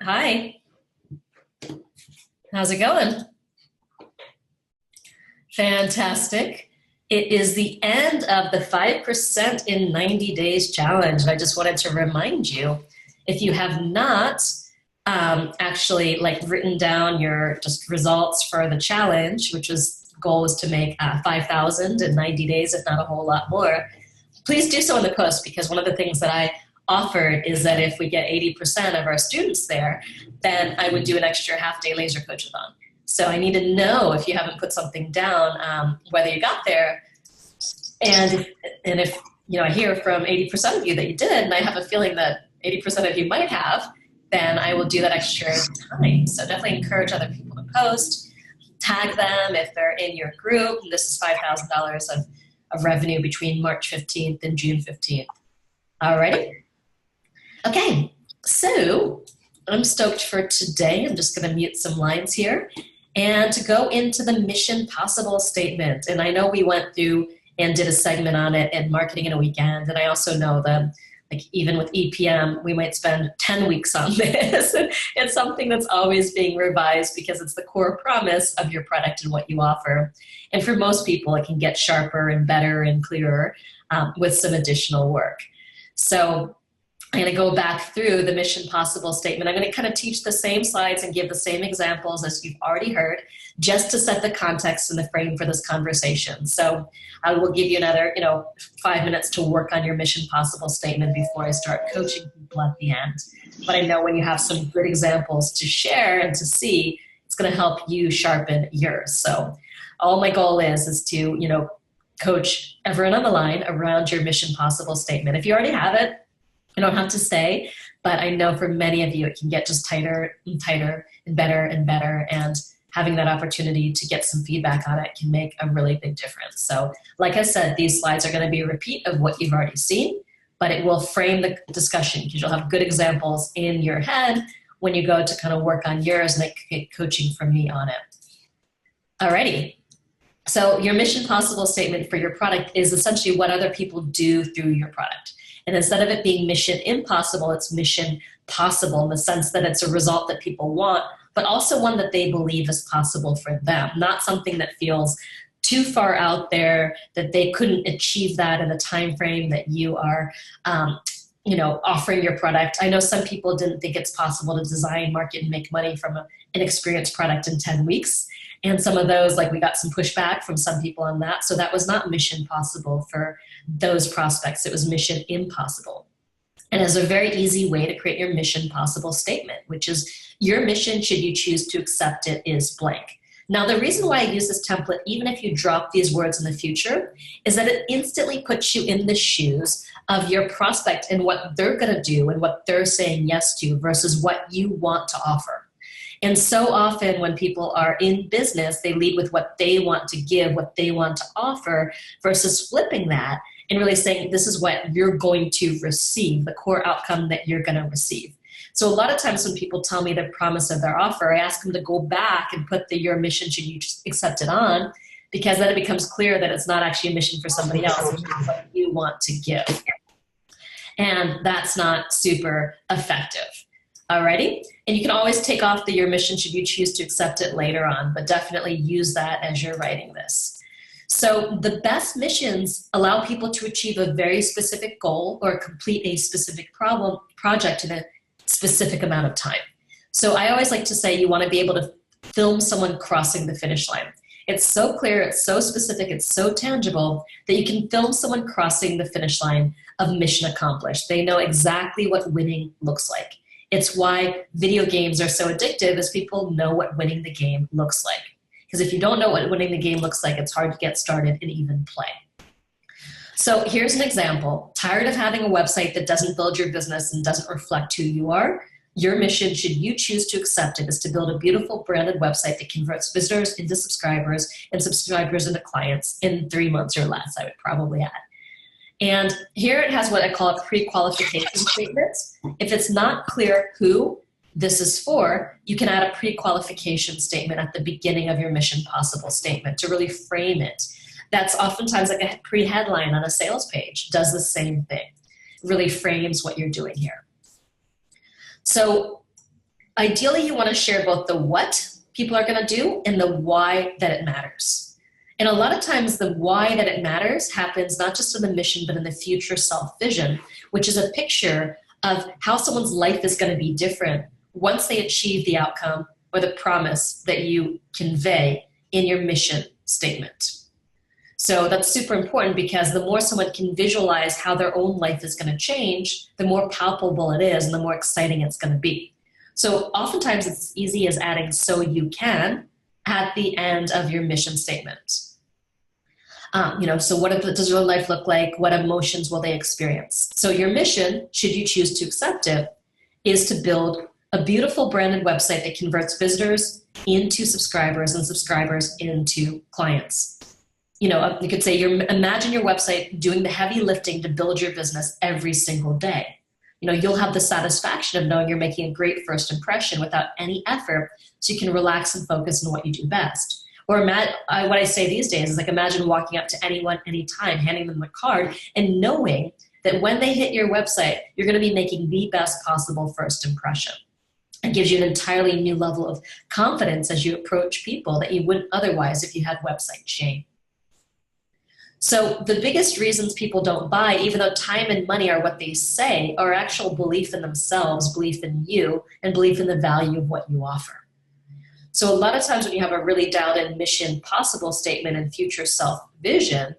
Hi, how's it going? Fantastic. It is the end of the 5% in 90 days challenge. And I just wanted to remind you, if you have not actually written down your just results for the challenge, which was goal was to make 5,000 in 90 days, if not a whole lot more, please do so in the post, because one of the things that I offered is that if we get 80% of our students there, then I would do an extra half-day laser coachathon. So I need to know if you haven't put something down, whether you got there, and if I hear from 80% of you that you did, and I have a feeling that 80% of you might have, then I will do that extra time. So definitely encourage other people to post, tag them if they're in your group. And this is $5,000 of revenue between March 15th and June 15th. Alrighty. Okay, so I'm stoked for today. I'm just going to mute some lines here and to go into the Mission Possible statement. And I know we went through and did a segment on it in Marketing in a Weekend. And I also know that even with EPM, we might spend 10 weeks on this. It's something that's always being revised because it's the core promise of your product and what you offer. And for most people, it can get sharper and better and clearer with some additional work. So I'm going to go back through the Mission Possible statement. I'm going to kind of teach the same slides and give the same examples as you've already heard, just to set the context and the frame for this conversation. So I will give you another, 5 minutes to work on your Mission Possible statement before I start coaching people at the end. But I know when you have some good examples to share and to see, it's going to help you sharpen yours. So all my goal is to, coach everyone on the line around your Mission Possible statement. If you already have it, I don't have to say, but I know for many of you, it can get just tighter and tighter and better and better. And having that opportunity to get some feedback on it can make a really big difference. So like I said, these slides are going to be a repeat of what you've already seen, but it will frame the discussion because you'll have good examples in your head when you go to kind of work on yours and get coaching from me on it. Alrighty. So your Mission Possible statement for your product is essentially what other people do through your product. And instead of it being mission impossible, it's mission possible in the sense that it's a result that people want, but also one that they believe is possible for them, not something that feels too far out there, that they couldn't achieve that in the time frame that you are offering your product. I know some people didn't think it's possible to design, market, and make money from an inexperienced product in 10 weeks. And some of those, we got some pushback from some people on that. So that was not mission possible for those prospects. It was mission impossible. And there's a very easy way to create your Mission Possible statement, which is your mission, should you choose to accept it, is blank. Now, the reason why I use this template, even if you drop these words in the future, is that it instantly puts you in the shoes of your prospect and what they're going to do and what they're saying yes to versus what you want to offer. And so often when people are in business, they lead with what they want to give, what they want to offer, versus flipping that and really saying, this is what you're going to receive, the core outcome that you're going to receive. So a lot of times when people tell me the promise of their offer, I ask them to go back and put your mission, should you just accept it on, because then it becomes clear that it's not actually a mission for somebody else, it's what you want to give. And that's not super effective. Alrighty? And you can always take off your mission should you choose to accept it later on, but definitely use that as you're writing this. So the best missions allow people to achieve a very specific goal or complete a specific project in a specific amount of time. So I always like to say you want to be able to film someone crossing the finish line. It's so clear, it's so specific, it's so tangible that you can film someone crossing the finish line of mission accomplished. They know exactly what winning looks like. It's why video games are so addictive, as people know what winning the game looks like. Because if you don't know what winning the game looks like, it's hard to get started and even play. So here's an example. Tired of having a website that doesn't build your business and doesn't reflect who you are? Your mission, should you choose to accept it, is to build a beautiful branded website that converts visitors into subscribers and subscribers into clients in 3 months or less, I would probably add. And here it has what I call a pre-qualification statement. If it's not clear who this is for, you can add a pre-qualification statement at the beginning of your Mission Possible statement to really frame it. That's oftentimes like a pre-headline on a sales page, does the same thing. Really frames what you're doing here. So ideally you want to share both the what people are going to do and the why that it matters. And a lot of times the why that it matters happens not just in the mission, but in the future self vision, which is a picture of how someone's life is going to be different once they achieve the outcome or the promise that you convey in your mission statement. So that's super important, because the more someone can visualize how their own life is going to change, the more palpable it is and the more exciting it's going to be. So oftentimes it's as easy as adding "so you can" at the end of your mission statement. So what does your life look like? What emotions will they experience? So your mission, should you choose to accept it, is to build a beautiful branded website that converts visitors into subscribers and subscribers into clients. You could say imagine your website doing the heavy lifting to build your business every single day. You'll have the satisfaction of knowing you're making a great first impression without any effort, so you can relax and focus on what you do best. Or what I say these days is imagine walking up to anyone, anytime, handing them a card, and knowing that when they hit your website, you're going to be making the best possible first impression. It gives you an entirely new level of confidence as you approach people that you wouldn't otherwise if you had website shame. So the biggest reasons people don't buy, even though time and money are what they say, are actual belief in themselves, belief in you, and belief in the value of what you offer. So a lot of times when you have a really dialed in mission possible statement and future self vision,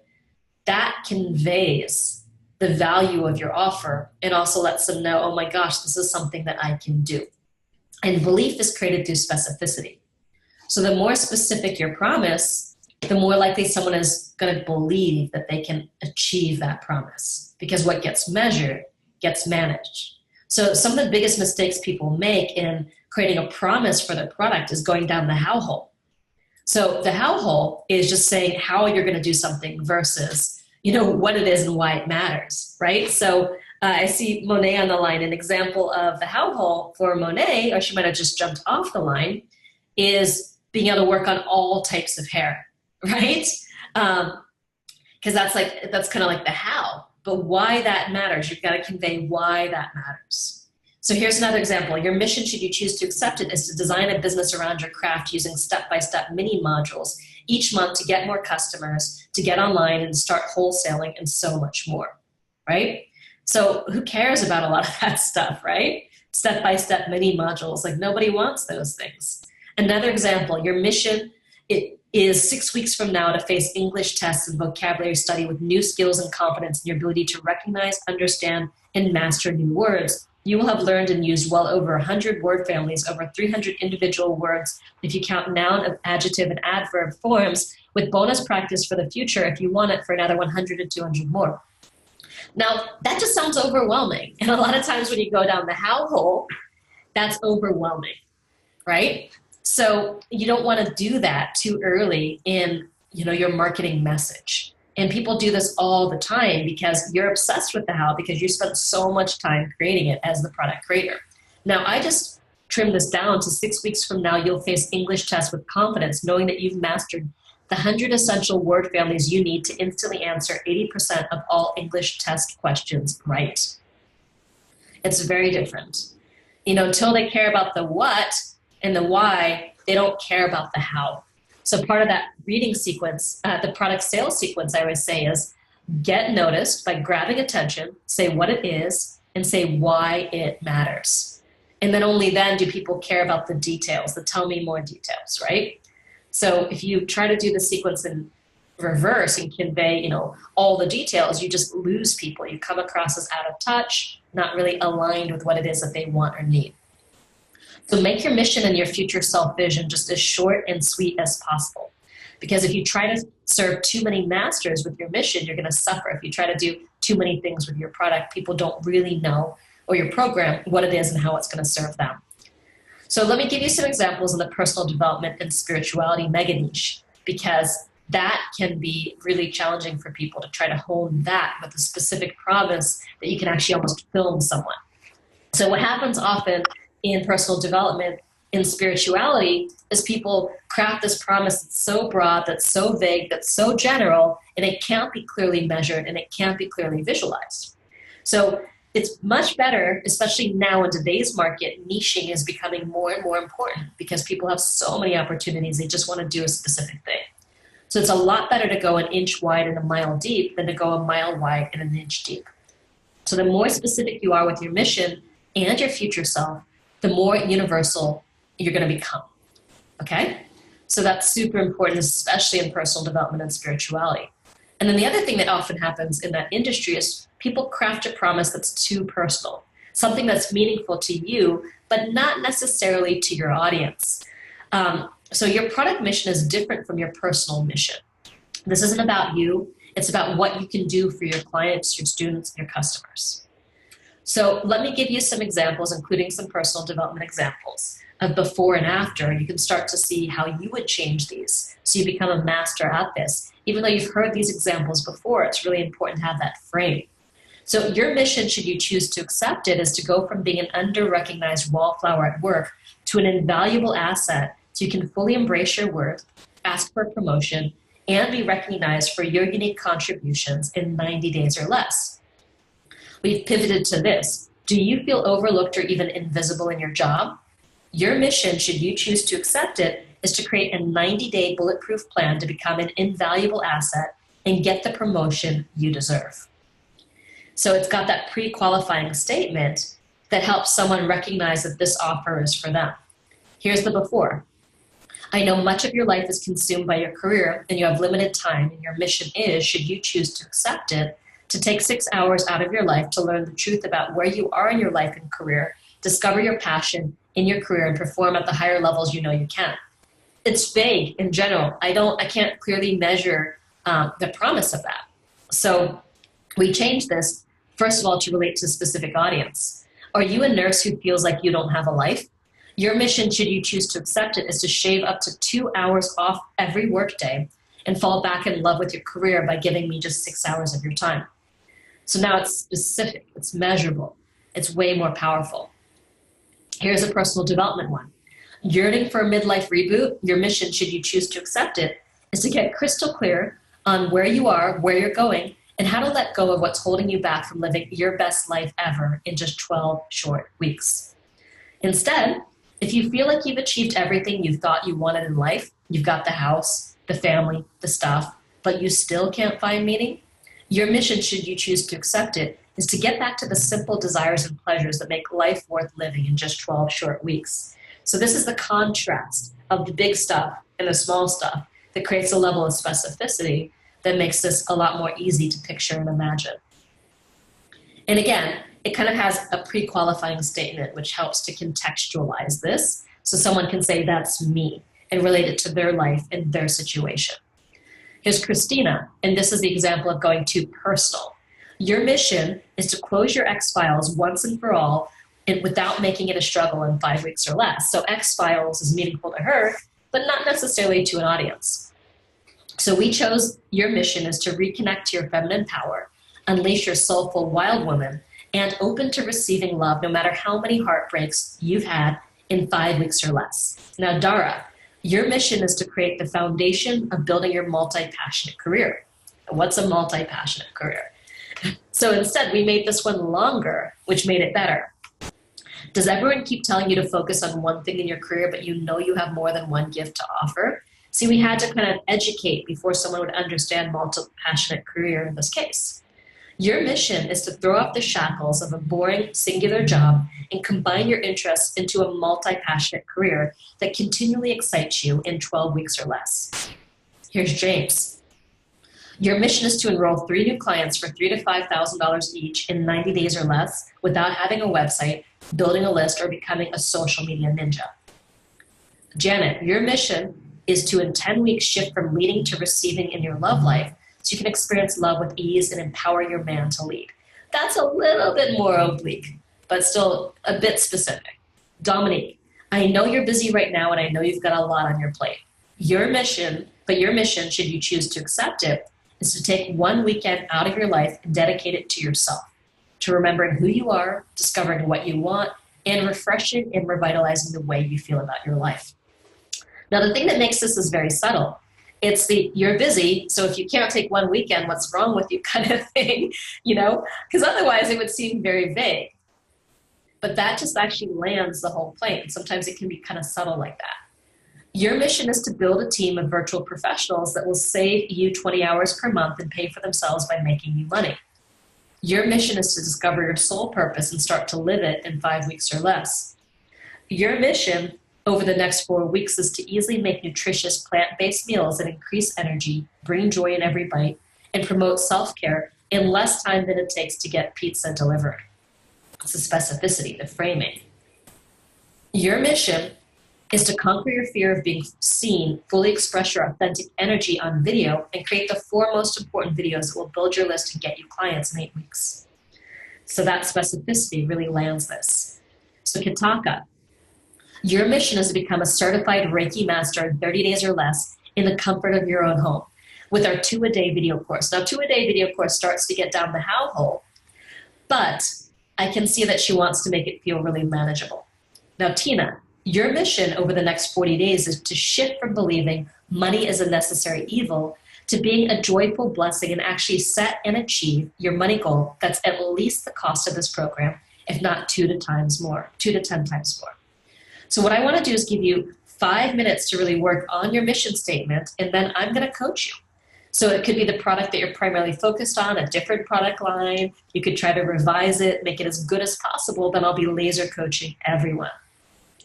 that conveys the value of your offer and also lets them know, oh my gosh, this is something that I can do. And belief is created through specificity. So the more specific your promise, the more likely someone is going to believe that they can achieve that promise, because what gets measured gets managed. So some of the biggest mistakes people make in creating a promise for their product is going down the how hole. So the how hole is just saying how you're going to do something versus, what it is and why it matters, right? So I see Monet on the line. An example of the how hole for Monet, or she might have just jumped off the line, is being able to work on all types of hair, right? Because that's kind of like the how, but why that matters. You've got to convey why that matters. So here's another example. Your mission, should you choose to accept it, is to design a business around your craft using step-by-step mini modules each month to get more customers, to get online and start wholesaling, and so much more, right? So who cares about a lot of that stuff, right? Step-by-step mini modules, nobody wants those things. Another example, your mission, it is 6 weeks from now to face English tests and vocabulary study with new skills and confidence in your ability to recognize, understand, and master new words. You will have learned and used well over 100 word families, over 300 individual words if you count noun, adjective, and adverb forms, with bonus practice for the future if you want it for another 100 to 200 more. Now, that just sounds overwhelming. And a lot of times when you go down the how hole, that's overwhelming, right? So you don't want to do that too early in your marketing message. And people do this all the time because you're obsessed with the how, because you spent so much time creating it as the product creator. Now, I just trimmed this down to 6 weeks from now, you'll face English tests with confidence, knowing that you've mastered the 100 essential word families you need to instantly answer 80% of all English test questions right. It's very different. Until they care about the what and the why, they don't care about the how. So part of that reading sequence, the product sales sequence, I always say, is get noticed by grabbing attention, say what it is, and say why it matters. And then only then do people care about the details, the tell me more details, right? So if you try to do the sequence in reverse and convey, all the details, you just lose people. You come across as out of touch, not really aligned with what it is that they want or need. So make your mission and your future self-vision just as short and sweet as possible. Because if you try to serve too many masters with your mission, you're going to suffer. If you try to do too many things with your product, people don't really know, or your program, what it is and how it's going to serve them. So let me give you some examples in the personal development and spirituality mega niche, because that can be really challenging for people to try to hone that with a specific promise that you can actually almost film someone. So what happens often in personal development, in spirituality, is people craft this promise that's so broad, that's so vague, that's so general, and it can't be clearly measured and it can't be clearly visualized. So it's much better, especially now in today's market, niching is becoming more and more important because people have so many opportunities. They just want to do a specific thing. So it's a lot better to go an inch wide and a mile deep than to go a mile wide and an inch deep. So the more specific you are with your mission and your future self, the more universal you're going to become. Okay? So that's super important, especially in personal development and spirituality. And then the other thing that often happens in that industry is people craft a promise that's too personal, something that's meaningful to you, but not necessarily to your audience. So your product mission is different from your personal mission. This isn't about you. It's about what you can do for your clients, your students, and your customers. So let me give you some examples, including some personal development examples of before and after. You can start to see how you would change these so you become a master at this. Even though you've heard these examples before, it's really important to have that frame. So your mission, should you choose to accept it, is to go from being an under-recognized wallflower at work to an invaluable asset so you can fully embrace your worth, ask for a promotion, and be recognized for your unique contributions in 90 days or less. We've pivoted to this. Do you feel overlooked or even invisible in your job? Your mission, should you choose to accept it, is to create a 90-day bulletproof plan to become an invaluable asset and get the promotion you deserve. So it's got that pre-qualifying statement that helps someone recognize that this offer is for them. Here's the before. I know much of your life is consumed by your career and you have limited time, and your mission is, should you choose to accept it, to take 6 hours out of your life to learn the truth about where you are in your life and career, discover your passion in your career, and perform at the higher levels you know you can. It's vague in general. I can't clearly measure the promise of that. So we changed this, first of all, to relate to a specific audience. Are you a nurse who feels like you don't have a life? Your mission, should you choose to accept it, is to shave up to 2 hours off every workday and fall back in love with your career by giving me just 6 hours of your time. So now it's specific, it's measurable, it's way more powerful. Here's a personal development one. Yearning for a midlife reboot, your mission, should you choose to accept it, is to get crystal clear on where you are, where you're going, and how to let go of what's holding you back from living your best life ever in just 12 short weeks. Instead, if you feel like you've achieved everything you thought you wanted in life, you've got the house, the family, the stuff, but you still can't find meaning, your mission, should you choose to accept it, is to get back to the simple desires and pleasures that make life worth living in just 12 short weeks. So this is the contrast of the big stuff and the small stuff that creates a level of specificity that makes this a lot more easy to picture and imagine. And again, it kind of has a pre-qualifying statement which helps to contextualize this so someone can say, that's me, and relate it to their life and their situation. Here's Christina, and this is the example of going too personal. Your mission is to close your X-Files once and for all and without making it a struggle in 5 weeks or less. So X-Files is meaningful to her, but not necessarily to an audience. So we chose your mission is to reconnect to your feminine power, unleash your soulful wild woman, and open to receiving love no matter how many heartbreaks you've had in 5 weeks or less. Now, Dara, your mission is to create the foundation of building your multi-passionate career. What's a multi-passionate career? So instead, we made this one longer, which made it better. Does everyone keep telling you to focus on one thing in your career, but you know you have more than one gift to offer? See, we had to kind of educate before someone would understand multi-passionate career in this case. Your mission is to throw off the shackles of a boring, singular job and combine your interests into a multi-passionate career that continually excites you in 12 weeks or less. Here's James. Your mission is to enroll 3 new clients for $3,000 to $5,000 each in 90 days or less without having a website, building a list, or becoming a social media ninja. Janet, your mission is to, in 10 weeks, shift from leading to receiving in your love life so you can experience love with ease and empower your man to lead. That's a little bit more oblique, but still a bit specific. Dominique, I know you're busy right now and I know you've got a lot on your plate. Your mission, should you choose to accept it, is to take one weekend out of your life and dedicate it to yourself, to remembering who you are, discovering what you want, and refreshing and revitalizing the way you feel about your life. Now, the thing that makes this is very subtle It's the you're busy, so if you can't take one weekend, what's wrong with you kind of thing, you know? Because otherwise it would seem very vague. But that just actually lands the whole plane. Sometimes it can be kind of subtle like that. Your mission is to build a team of virtual professionals that will save you 20 hours per month and pay for themselves by making you money. Your mission is to discover your soul purpose and start to live it in 5 weeks or less. Your mission over the next 4 weeks is to easily make nutritious plant-based meals that increase energy, bring joy in every bite, and promote self-care in less time than it takes to get pizza delivered. It's the specificity, the framing. Your mission is to conquer your fear of being seen, fully express your authentic energy on video, and create the 4 most important videos that will build your list and get you clients in 8 weeks. So that specificity really lands this. So Kitaka, your mission is to become a certified Reiki master in 30 days or less in the comfort of your own home with our 2-a-day video course. Now, 2-a-day video course starts to get down the how hole, but I can see that she wants to make it feel really manageable. Now, Tina, your mission over the next 40 days is to shift from believing money is a necessary evil to being a joyful blessing and actually set and achieve your money goal that's at least the cost of this program, if not 2 to 10 times more. So what I want to do is give you 5 minutes to really work on your mission statement, and then I'm going to coach you. So it could be the product that you're primarily focused on, a different product line. You could try to revise it, make it as good as possible, then I'll be laser coaching everyone.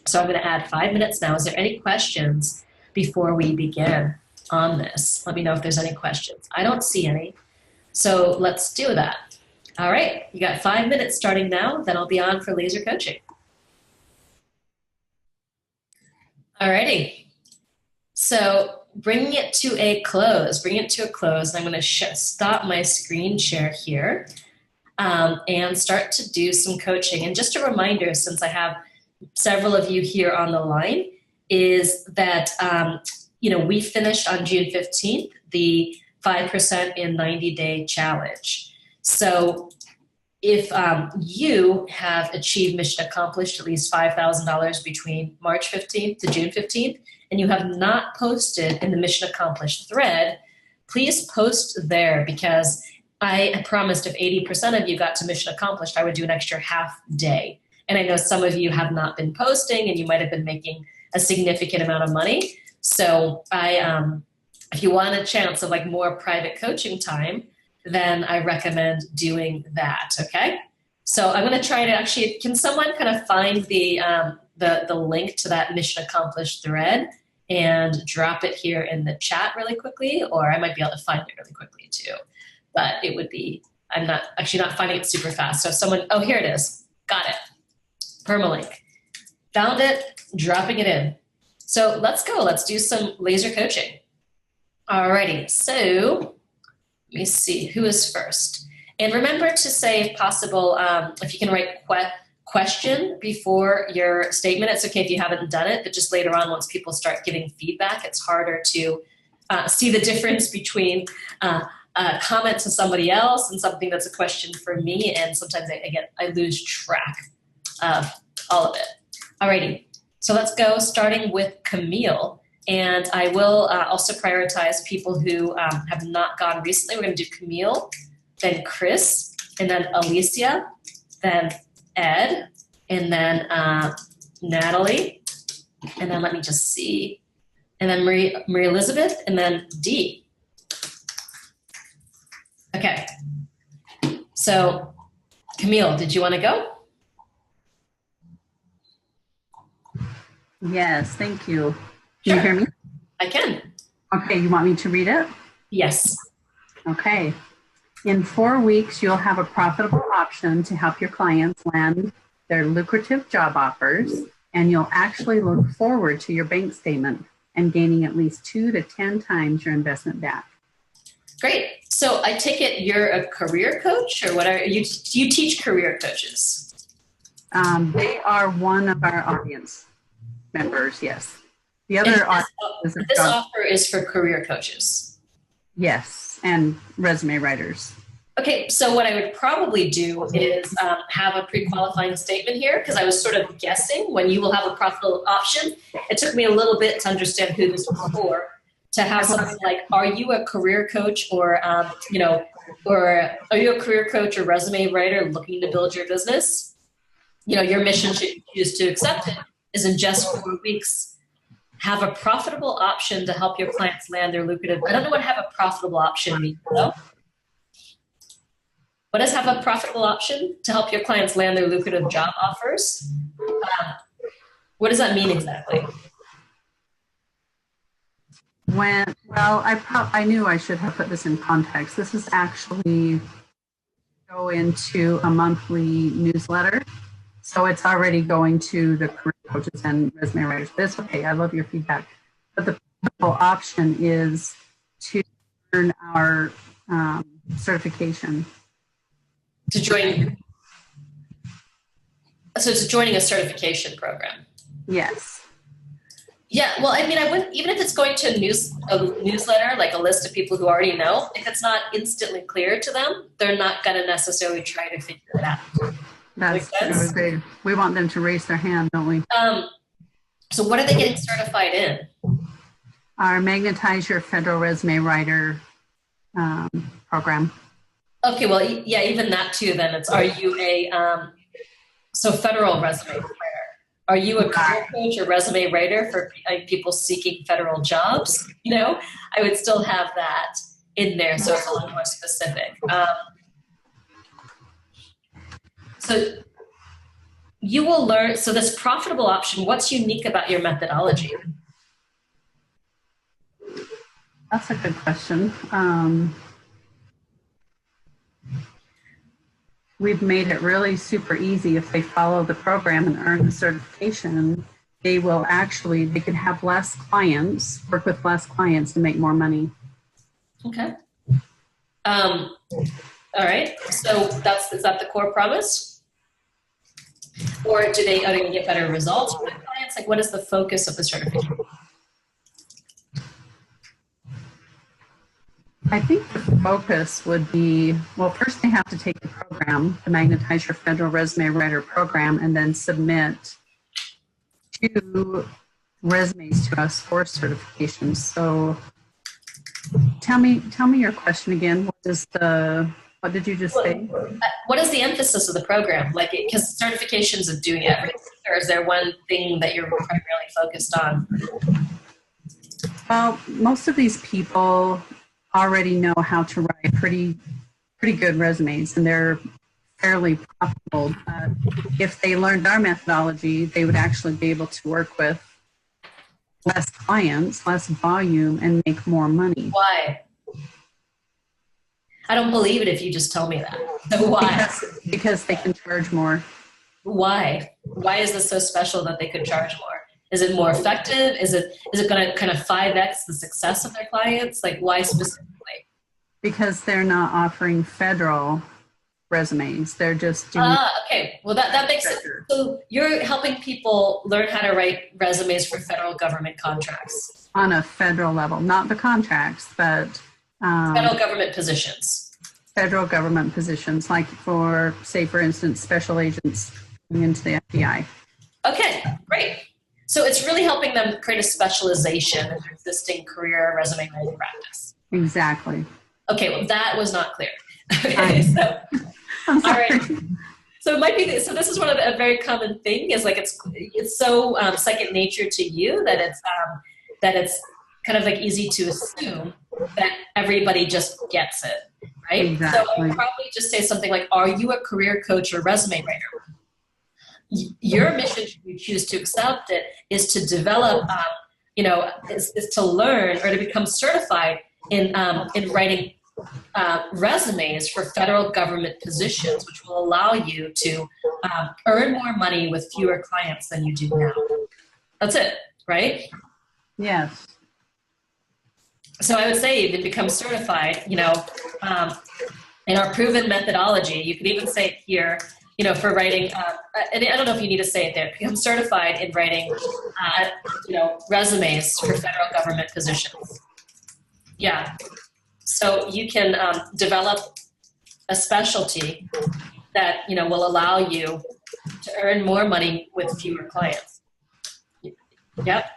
So I'm going to add 5 minutes now. Is there any questions before we begin on this? Let me know if there's any questions. I don't see any. So let's do that. All right. You got 5 minutes starting now. Then I'll be on for laser coaching. All righty. So bringing it to a close. And I'm going to stop my screen share here and start to do some coaching. And just a reminder, since I have several of you here on the line, is that, we finished on June 15th, the 5% in 90-day challenge. So if you have achieved mission accomplished at least $5,000 between March 15th to June 15th, and you have not posted in the mission accomplished thread, please post there, because I promised if 80% of you got to mission accomplished, I would do an extra half day. And I know some of you have not been posting and you might have been making a significant amount of money. So if you want a chance of like more private coaching time, then I recommend doing that, okay? So I'm gonna try to actually, can someone kind of find the link to that mission accomplished thread and drop it here in the chat really quickly? Or I might be able to find it really quickly too. But it would be, I'm not finding it super fast. So if someone, oh, here it is, got it. Permalink. Found it, dropping it in. So let's go. Let's do some laser coaching. Alrighty, so let me see who is first. And remember to say, if possible, if you can write question before your statement. It's okay if you haven't done it, but just later on, once people start giving feedback, it's harder to see the difference between a comment to somebody else and something that's a question for me. And sometimes I lose track of all of it. Alrighty, so let's go, starting with Camille. And I will also prioritize people who have not gone recently. We're going to do Camille, then Chris, and then Alicia, then Ed, and then Natalie, and then let me just see, and then Marie Elizabeth, and then Dee. Okay, so Camille, did you want to go? Yes, thank you. Sure. Can you hear me? I can. Okay, you want me to read it? Yes. Okay. In 4 weeks, you'll have a profitable option to help your clients land their lucrative job offers, and you'll actually look forward to your bank statement and gaining at least 2 to 10 times your investment back. Great. So I take it you're a career coach, or what are you? Do you teach career coaches? They are one of our audience members, yes. The other this offer is for career coaches. Yes, and resume writers. Okay, so what I would probably do is have a pre-qualifying statement here, because I was sort of guessing when you will have a profitable option. It took me a little bit to understand who this was for. to have something like, are you a career coach or, you know, or are you a career coach or resume writer looking to build your business? You know, your mission, should you choose to accept it, is in just 4 weeks, have a profitable option to help your clients land their lucrative. I don't know what have a profitable option means, though. What does have a profitable option to help your clients land their lucrative job offers? What does that mean exactly? I knew I should have put this in context. This is actually go into a monthly newsletter. So it's already going to the career coaches and resume writers. But it's okay. I love your feedback. But the option is to earn our certification. To join. So it's joining a certification program. Yes. Yeah, well, I mean, I wouldn't, even if it's going to a newsletter, like a list of people who already know, if it's not instantly clear to them, they're not going to necessarily try to figure it out. That's true. We want them to raise their hand, don't we? So what are they getting certified in? Our Magnetize Your Federal Resume Writer program. Okay, well, yeah, even that too, then it's, are you a, so federal resume writer? Are you a career coach or resume writer for people seeking federal jobs? You know, I would still have that in there, so it's a little more specific. So you will learn, so this profitable option, what's unique about your methodology? That's a good question. We've made it really super easy. If they follow the program and earn the certification, they could have less clients, work with less clients to make more money. Okay. All right. So is that the core promise? Or are they going to get better results with clients? Like, what is the focus of the certification? I think the focus would be, well, first they have to take the program, the Magnetize Your Federal Resume Writer program, and then submit 2 resumes to us for certification. So tell me your question again. What did you just say? What is the emphasis of the program? Like, because certifications of doing everything, or is there one thing that you're primarily focused on? Well, most of these people already know how to write pretty good resumes, and they're fairly profitable. If they learned our methodology, they would actually be able to work with less clients, less volume, and make more money. Why? I don't believe it if you just tell me that. So why? Because they can charge more. Why? Why is this so special that they could charge more? Is it more effective? Is it going to kind of 5x the success of their clients? Like, why specifically? Because they're not offering federal resumes. They're just doing. Okay. Well, that makes it. So you're helping people learn how to write resumes for federal government contracts. On a federal level, not the contracts, but federal government positions. Federal government positions, like for, say, for instance, special agents going into the FBI. Okay, great. So it's really helping them create a specialization in their existing career resume writing practice. Exactly. Okay, well, that was not clear. Okay, so, all right. So it might be, so this is one of a very common thing is like, it's so second nature to you that it's kind of like easy to assume that everybody just gets it, right? Exactly. So I would probably just say something like, are you a career coach or resume writer? Your mission, should you choose to accept it, is to develop, is to learn or to become certified in writing resumes for federal government positions, which will allow you to earn more money with fewer clients than you do now. That's it, right? Yes. So I would say to become certified, in our proven methodology, you could even say it here, for writing, and I don't know if you need to say it there, become certified in writing, resumes for federal government positions. Yeah. So you can develop a specialty that, will allow you to earn more money with fewer clients. Yep.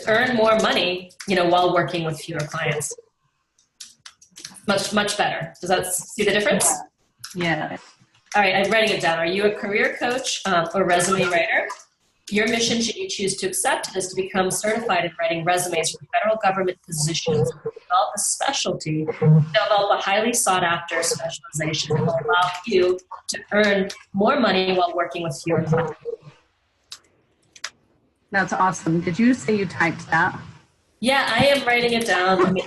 earn more money, while working with fewer clients. Much, much better. Does that see the difference? Yeah. All right, I'm writing it down. Are you a career coach or resume writer? Your mission, should you choose to accept it, is to become certified in writing resumes for federal government positions, develop a specialty, develop a highly sought after specialization that will allow you to earn more money while working with fewer clients. That's awesome. Did you say you typed that? Yeah, I am writing it down.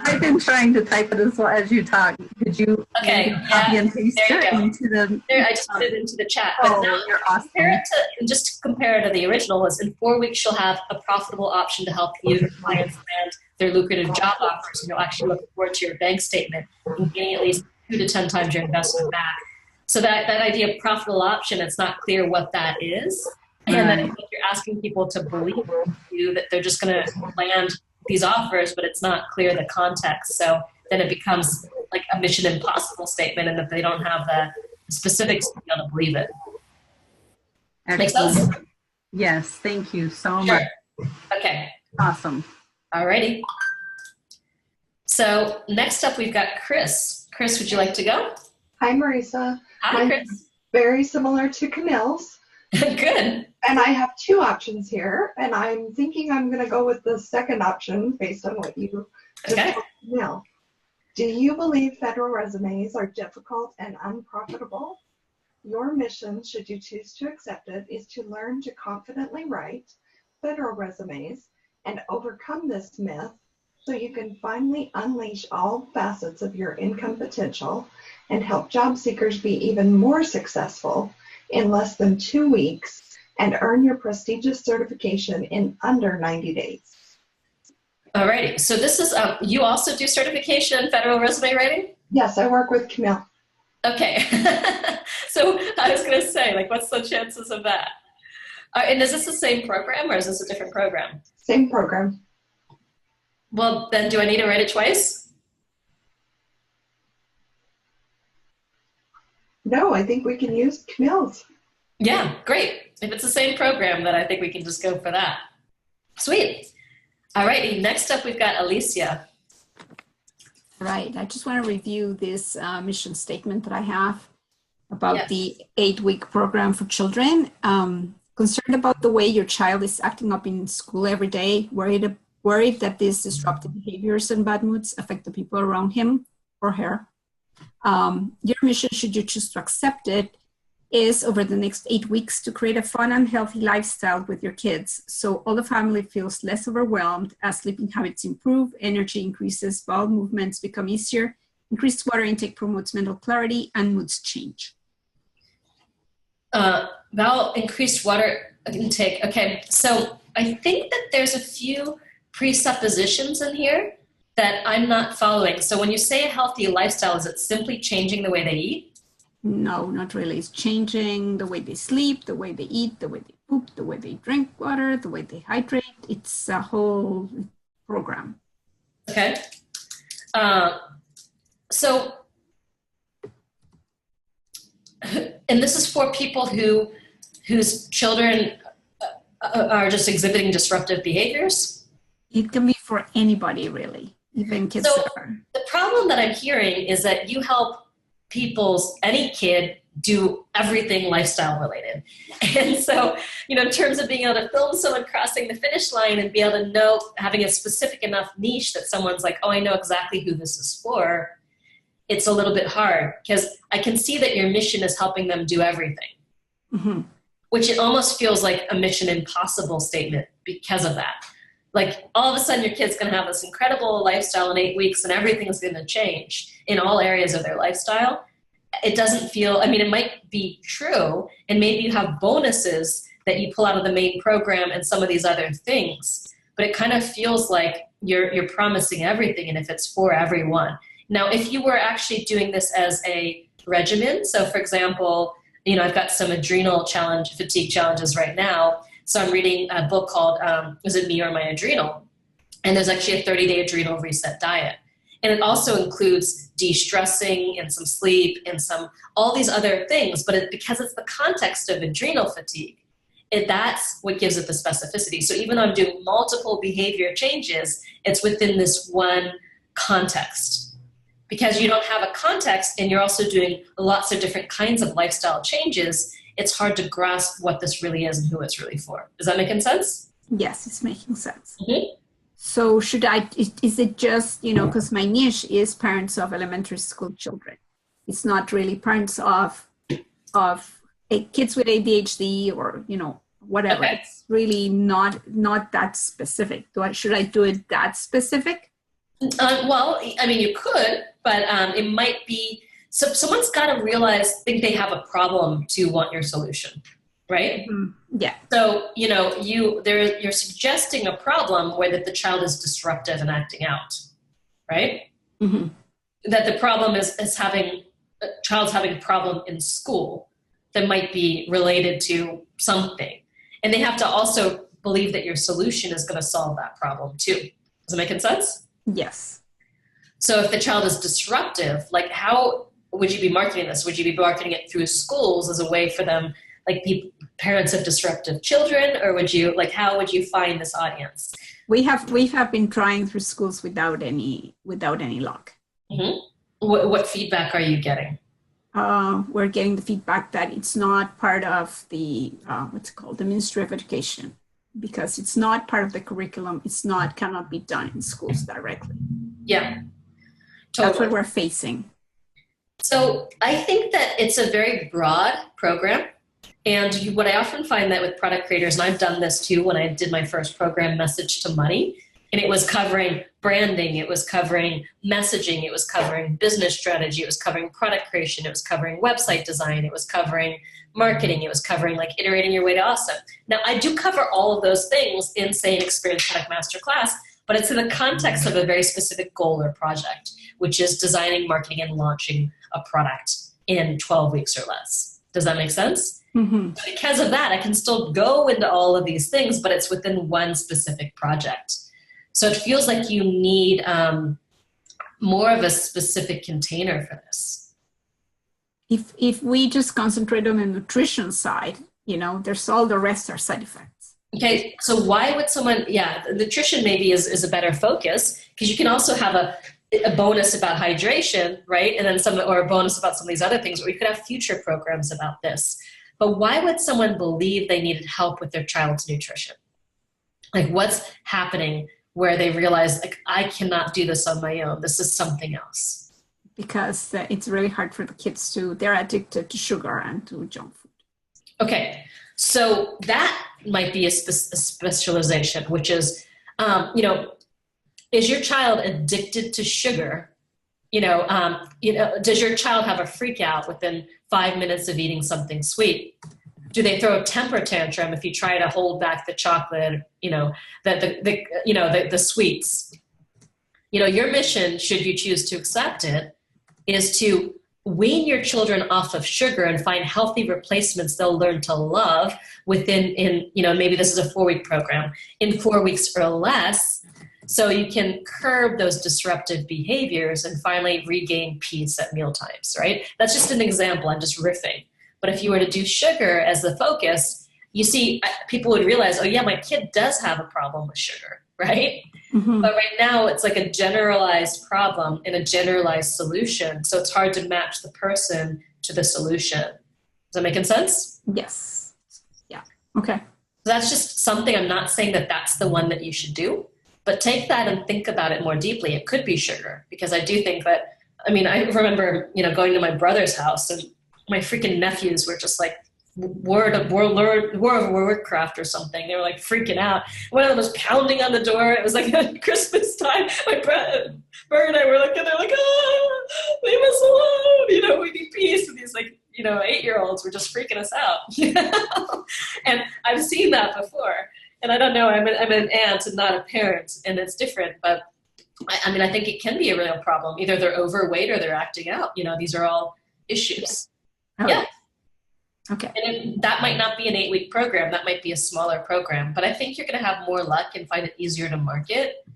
I've been trying to type it as well as you talk. Did you copy and paste it into the? There, I just put it into the chat. But now you're awesome. Just to compare it to the original was, in 4 weeks you'll have a profitable option to help you, your clients, land their lucrative job offers, and you'll actually look forward to your bank statement and getting at least 2 to 10 times your investment back. So that idea of profitable option, it's not clear what that is. And then if you're asking people to believe you that they're just going to land these offers, but it's not clear the context. So then it becomes like a Mission Impossible statement, and that they don't have the specifics to be able to believe it. Make sense? Yes, thank you so much. Okay. Awesome. Alrighty. So next up, we've got Chris. Chris, would you like to go? Hi, Marisa. Hi, Chris. Very similar to Camille's. Good. And I have 2 options here, and I'm thinking I'm going to go with the second option based on what you just told Camille. Do you believe federal resumes are difficult and unprofitable? Your mission, should you choose to accept it, is to learn to confidently write federal resumes and overcome this myth so you can finally unleash all facets of your income potential and help job seekers be even more successful in less than 2 weeks and earn your prestigious certification in under 90 days. All righty. So this is, you also do certification in federal resume writing? Yes, I work with Camille. Okay. So I was going to say, like, what's the chances of that? And is this the same program, or is this a different program? Same program. Well, then do I need to write it twice? No, I think we can use Camille's. Yeah, great. If it's the same program, then I think we can just go for that. Sweet. All righty. Next up, we've got Alicia. Right. I just want to review this mission statement that I have about the 8-week program for children. Concerned about the way your child is acting up in school every day, worried that these disruptive behaviors and bad moods affect the people around him or her. Your mission, should you choose to accept it, is over the next 8 weeks to create a fun and healthy lifestyle with your kids, so all the family feels less overwhelmed as sleeping habits improve, energy increases, bowel movements become easier, increased water intake promotes mental clarity, and moods change. Increased water intake. Okay, so I think that there's a few presuppositions in here that I'm not following. So when you say a healthy lifestyle, is it simply changing the way they eat? No, not really. It's changing the way they sleep, the way they eat, the way they poop, the way they drink water, the way they hydrate. It's a whole program. Okay. So, and this is for people whose children are just exhibiting disruptive behaviors? It can be for anybody, really, even kids. So the problem that I'm hearing is that you help any kid do everything lifestyle related. And so, in terms of being able to film someone crossing the finish line and be able to know, having a specific enough niche that someone's like, oh, I know exactly who this is for, it's a little bit hard, because I can see that your mission is helping them do everything, which it almost feels like a Mission Impossible statement because of that. Like, all of a sudden your kid's going to have this incredible lifestyle in 8 weeks and everything's going to change in all areas of their lifestyle. It doesn't feel, it might be true, and maybe you have bonuses that you pull out of the main program and some of these other things, but it kind of feels like you're promising everything, and if it's for everyone. Now, if you were actually doing this as a regimen, so for example, I've got some adrenal fatigue challenges right now. So I'm reading a book called, Is It Me or My Adrenal? And there's actually a 30-day adrenal reset diet. And it also includes de-stressing and some sleep and all these other things. But because it's the context of adrenal fatigue, that's what gives it the specificity. So even though I'm doing multiple behavior changes, it's within this one context. Because you don't have a context and you're also doing lots of different kinds of lifestyle changes, it's hard to grasp what this really is and who it's really for. Is that making sense? Yes, it's making sense. Mm-hmm. So is it just, because my niche is parents of elementary school children. It's not really parents of kids with ADHD or, whatever. Okay. It's really not that specific. Should I do it that specific? Well, I mean, you could, but it might be, so someone's got to think they have a problem to want your solution, right? Mm-hmm. Yeah. So, you're suggesting a problem where that the child is disruptive and acting out, right? Mm-hmm. That the problem is a child's having a problem in school that might be related to something. And they have to also believe that your solution is going to solve that problem too. Does it make sense? Yes. So if the child is disruptive, like how would you be marketing this? Would you be marketing it through schools as a way for them, like parents of disruptive children, or how would you find this audience? We have been trying through schools without any luck. Mm-hmm. What feedback are you getting? We're getting the feedback that it's not part of the the Ministry of Education, because it's not part of the curriculum. Cannot be done in schools directly. Yeah, totally. That's what we're facing. So I think that it's a very broad program. And what I often find that with product creators, and I've done this too when I did my first program, Message to Money, and it was covering branding, it was covering messaging, it was covering business strategy, it was covering product creation, it was covering website design, it was covering marketing, it was covering iterating your way to awesome. Now, I do cover all of those things in, say, an Experience Product Masterclass, but it's in the context of a very specific goal or project, which is designing, marketing, and launching a product in 12 weeks or less. Does that make sense? Mm-hmm. Because of that, I can still go into all of these things, but it's within one specific project. So it feels like you need more of a specific container for this. If we just concentrate on the nutrition side, there's all the rest are side effects. Okay, so why would someone, nutrition maybe is a better focus, because you can also have a bonus about hydration, right? And then or a bonus about some of these other things, or you could have future programs about this. But why would someone believe they needed help with their child's nutrition? What's happening where they realize, I cannot do this on my own. This is something else. Because it's really hard for the kids they're addicted to sugar and to junk food. Okay, so that might be a specialization, which is, is your child addicted to sugar? Does your child have a freak out within 5 minutes of eating something sweet? Do they throw a temper tantrum if you try to hold back the chocolate, the sweets? Your mission, should you choose to accept it, is to wean your children off of sugar and find healthy replacements they'll learn to love maybe this is a 4-week program, in 4 weeks or less, so you can curb those disruptive behaviors and finally regain peace at mealtimes, right? That's just an example. I'm just riffing. But if you were to do sugar as the focus, you see, people would realize, oh yeah, my kid does have a problem with sugar, right? Mm-hmm. But right now it's like a generalized problem and a generalized solution. So it's hard to match the person to the solution. Is that making sense? Yes. Yeah. Okay. So that's just something. I'm not saying that that's the one that you should do, but take that and think about it more deeply. It could be sugar, because I do think that, I remember, going to my brother's house, and my freaking nephews were just like World of Warcraft or something. They were freaking out. One of them was pounding on the door. It was at Christmas time. My brother and I were looking, they're oh, leave us alone. We need peace. And these 8-year-olds were just freaking us out. And I've seen that before. And I don't know, I'm an aunt and not a parent, and it's different. But I think it can be a real problem. Either they're overweight or they're acting out. These are all issues. Oh. Yeah. Okay. And that might not be an 8-week program. That might be a smaller program. But I think you're going to have more luck and find it easier to market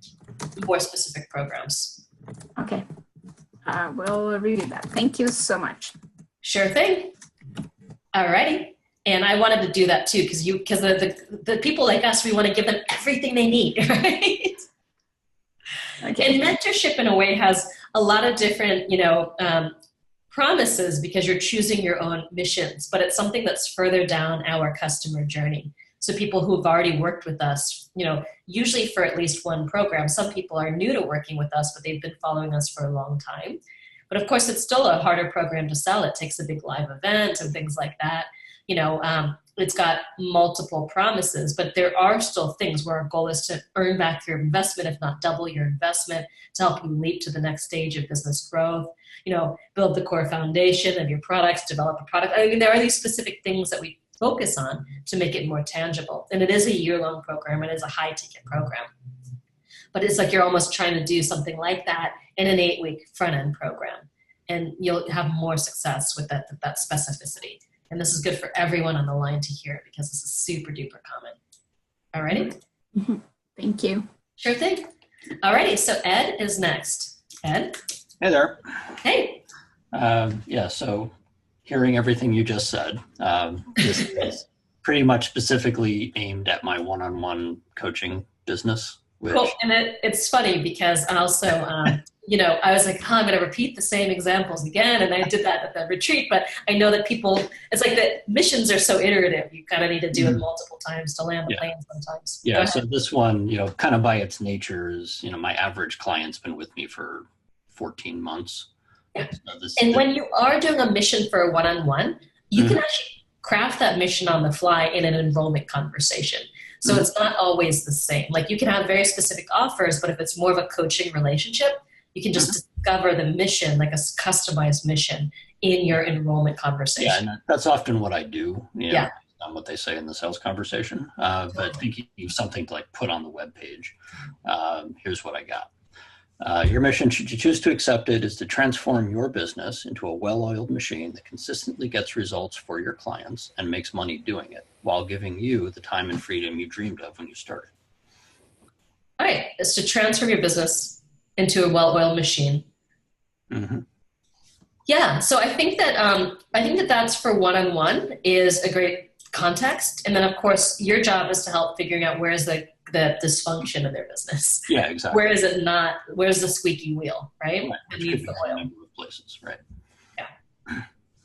more specific programs. Okay. We'll review that. Thank you so much. Sure thing. Alrighty. And I wanted to do that too, because the people like us, we want to give them everything they need, right? Okay. And mentorship in a way has a lot of different, promises because you're choosing your own missions, but it's something that's further down our customer journey. So people who've already worked with us, usually for at least one program. Some people are new to working with us, but they've been following us for a long time. But of course, it's still a harder program to sell. It takes a big live event and things like that. It's got multiple promises, but there are still things where our goal is to earn back your investment, if not double your investment, to help you leap to the next stage of business growth, build the core foundation of your products, develop a product. I mean, there are these specific things that we focus on to make it more tangible. And it is a year-long program. It is a high-ticket program. But it's like you're almost trying to do something like that in an 8-week front-end program. And you'll have more success with that specificity. And this is good for everyone on the line to hear because this is super duper common. All righty? Mm-hmm. Thank you. Sure thing. All righty, so Ed is next. Ed? Hey there. Hey. So hearing everything you just said, this is pretty much specifically aimed at my one-on-one coaching business. Cool, and it's funny because also, I was like, I'm going to repeat the same examples again, and I did that at the retreat, but I know that it's like the missions are so iterative, you kind of need to do it multiple times to land the plane sometimes. Yeah, so this one, kind of by its nature is, my average client's been with me for 14 months. Yeah. So when you are doing a mission for a one-on-one, you can actually craft that mission on the fly in an enrollment conversation. So it's not always the same. Like you can have very specific offers, but if it's more of a coaching relationship, you can just discover the mission, like a customized mission in your enrollment conversation. Yeah, and that's often what I do. Not what they say in the sales conversation, but thinking of something to like put on the web page. Here's what I got. Your mission, should you choose to accept it, is to transform your business into a well-oiled machine that consistently gets results for your clients and makes money doing it while giving you the time and freedom you dreamed of when you started. All right, it's to transform your business into a well-oiled machine. Mm-hmm. Yeah, so I think that that's for one-on-one is a great context, and then of course your job is to help figuring out where's the dysfunction of their business. Yeah, exactly. Where is it not? Where's the squeaky wheel, right? Which could be a number of places, right? Yeah.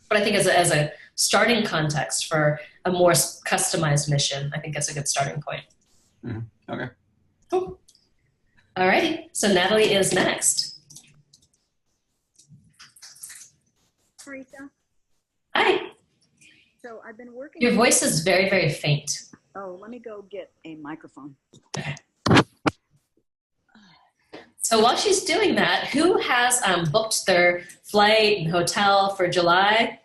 But I think as a starting context for a more customized mission, I think that's a good starting point. Mm-hmm. Okay. Cool. All righty. So Natalie is next. Marisa. Hi. So I've been working. Your voice is very, very faint. Oh, let me go get a microphone. So while she's doing that, who has booked their flight and hotel for July?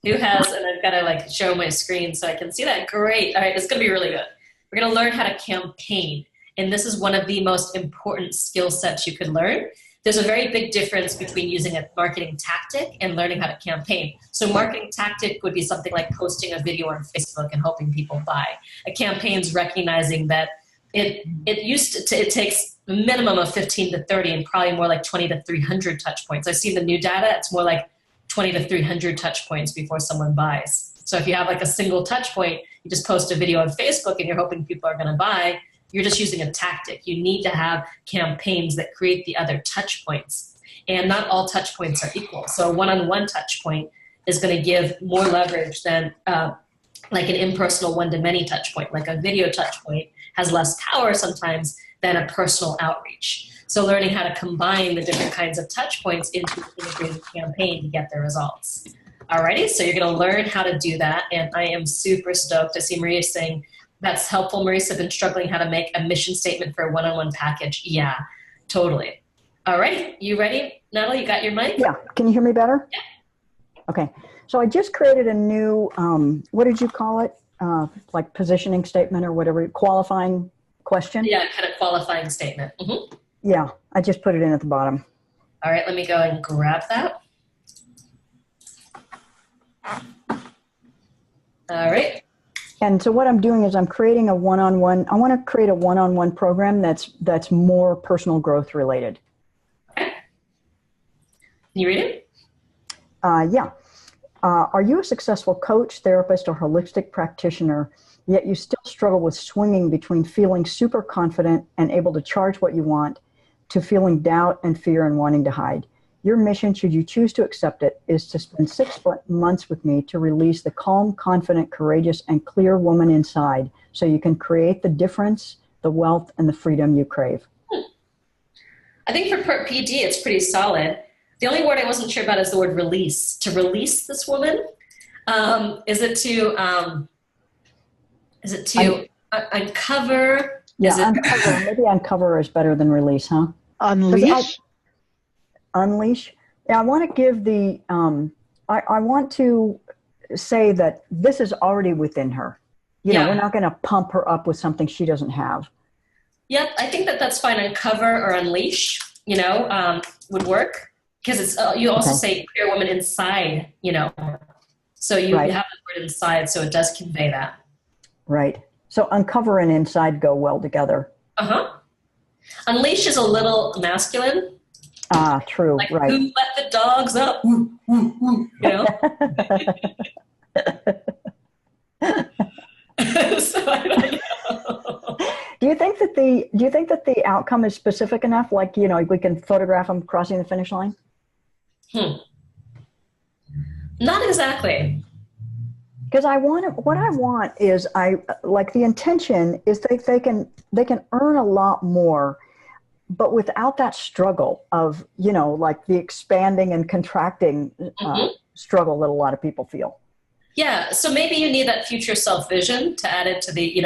Who has, and I've got to show my screen so I can see that. Great. All right, it's going to be really good. We're going to learn how to campaign. And this is one of the most important skill sets you could learn. There's a very big difference between using a marketing tactic and learning how to campaign. So marketing tactic would be something like posting a video on Facebook and hoping people buy. A campaign's recognizing that it takes a minimum of 15 to 30 and probably more like 20 to 300 touch points. I see the new data, it's more like 20 to 300 touch points before someone buys. So if you have a single touch point, you just post a video on Facebook and you're hoping people are going to buy, you're just using a tactic. You need to have campaigns that create the other touch points. And not all touch points are equal. So a one-on-one touch point is going to give more leverage than like an impersonal one-to-many touch point. Like a video touch point has less power sometimes than a personal outreach. So learning how to combine the different kinds of touch points into an integrated campaign to get the results. Alrighty, so you're going to learn how to do that. And I am super stoked. I see Maria saying, that's helpful, Marisa. I've been struggling how to make a mission statement for a one-on-one package. Yeah, totally. All right, you ready, Natalie? You got your mic? Yeah. Can you hear me better? Yeah. Okay. So I just created a new, what did you call it? Like positioning statement or whatever, qualifying question? Yeah, kind of qualifying statement. Mm-hmm. Yeah, I just put it in at the bottom. All right, let me go and grab that. All right. And so what I'm doing is I'm creating a one-on-one. I want to create a one-on-one program that's more personal growth related. Okay. Can you read it? Yeah. Are you a successful coach, therapist, or holistic practitioner, yet you still struggle with swinging between feeling super confident and able to charge what you want to feeling doubt and fear and wanting to hide? Your mission, should you choose to accept it, is to spend 6 months with me to release the calm, confident, courageous, and clear woman inside so you can create the difference, the wealth, and the freedom you crave. I think for PD, it's pretty solid. The only word I wasn't sure about is the word release. To release this woman, is it to uncover? Yeah, uncover. Maybe uncover is better than release, huh? Unleash? Unleash. Yeah, I want to give the, I want to say that this is already within her. You know, we're not going to pump her up with something she doesn't have. Yep, I think that's fine. Uncover or unleash, would work. Because it's you also say clear woman inside, So you have the word inside, so it does convey that. Right. So uncover and inside go well together. Unleash is a little masculine. Ah, true. Like, right. who let the dogs up? Woo, woo, woo, So I don't know. Do you think that the outcome is specific enough? Like, we can photograph them crossing the finish line? Not exactly. Because what I want is the intention is they can earn a lot more, but without that struggle of, like the expanding and contracting struggle that a lot of people feel. Yeah. So maybe you need that future self vision to add it to the,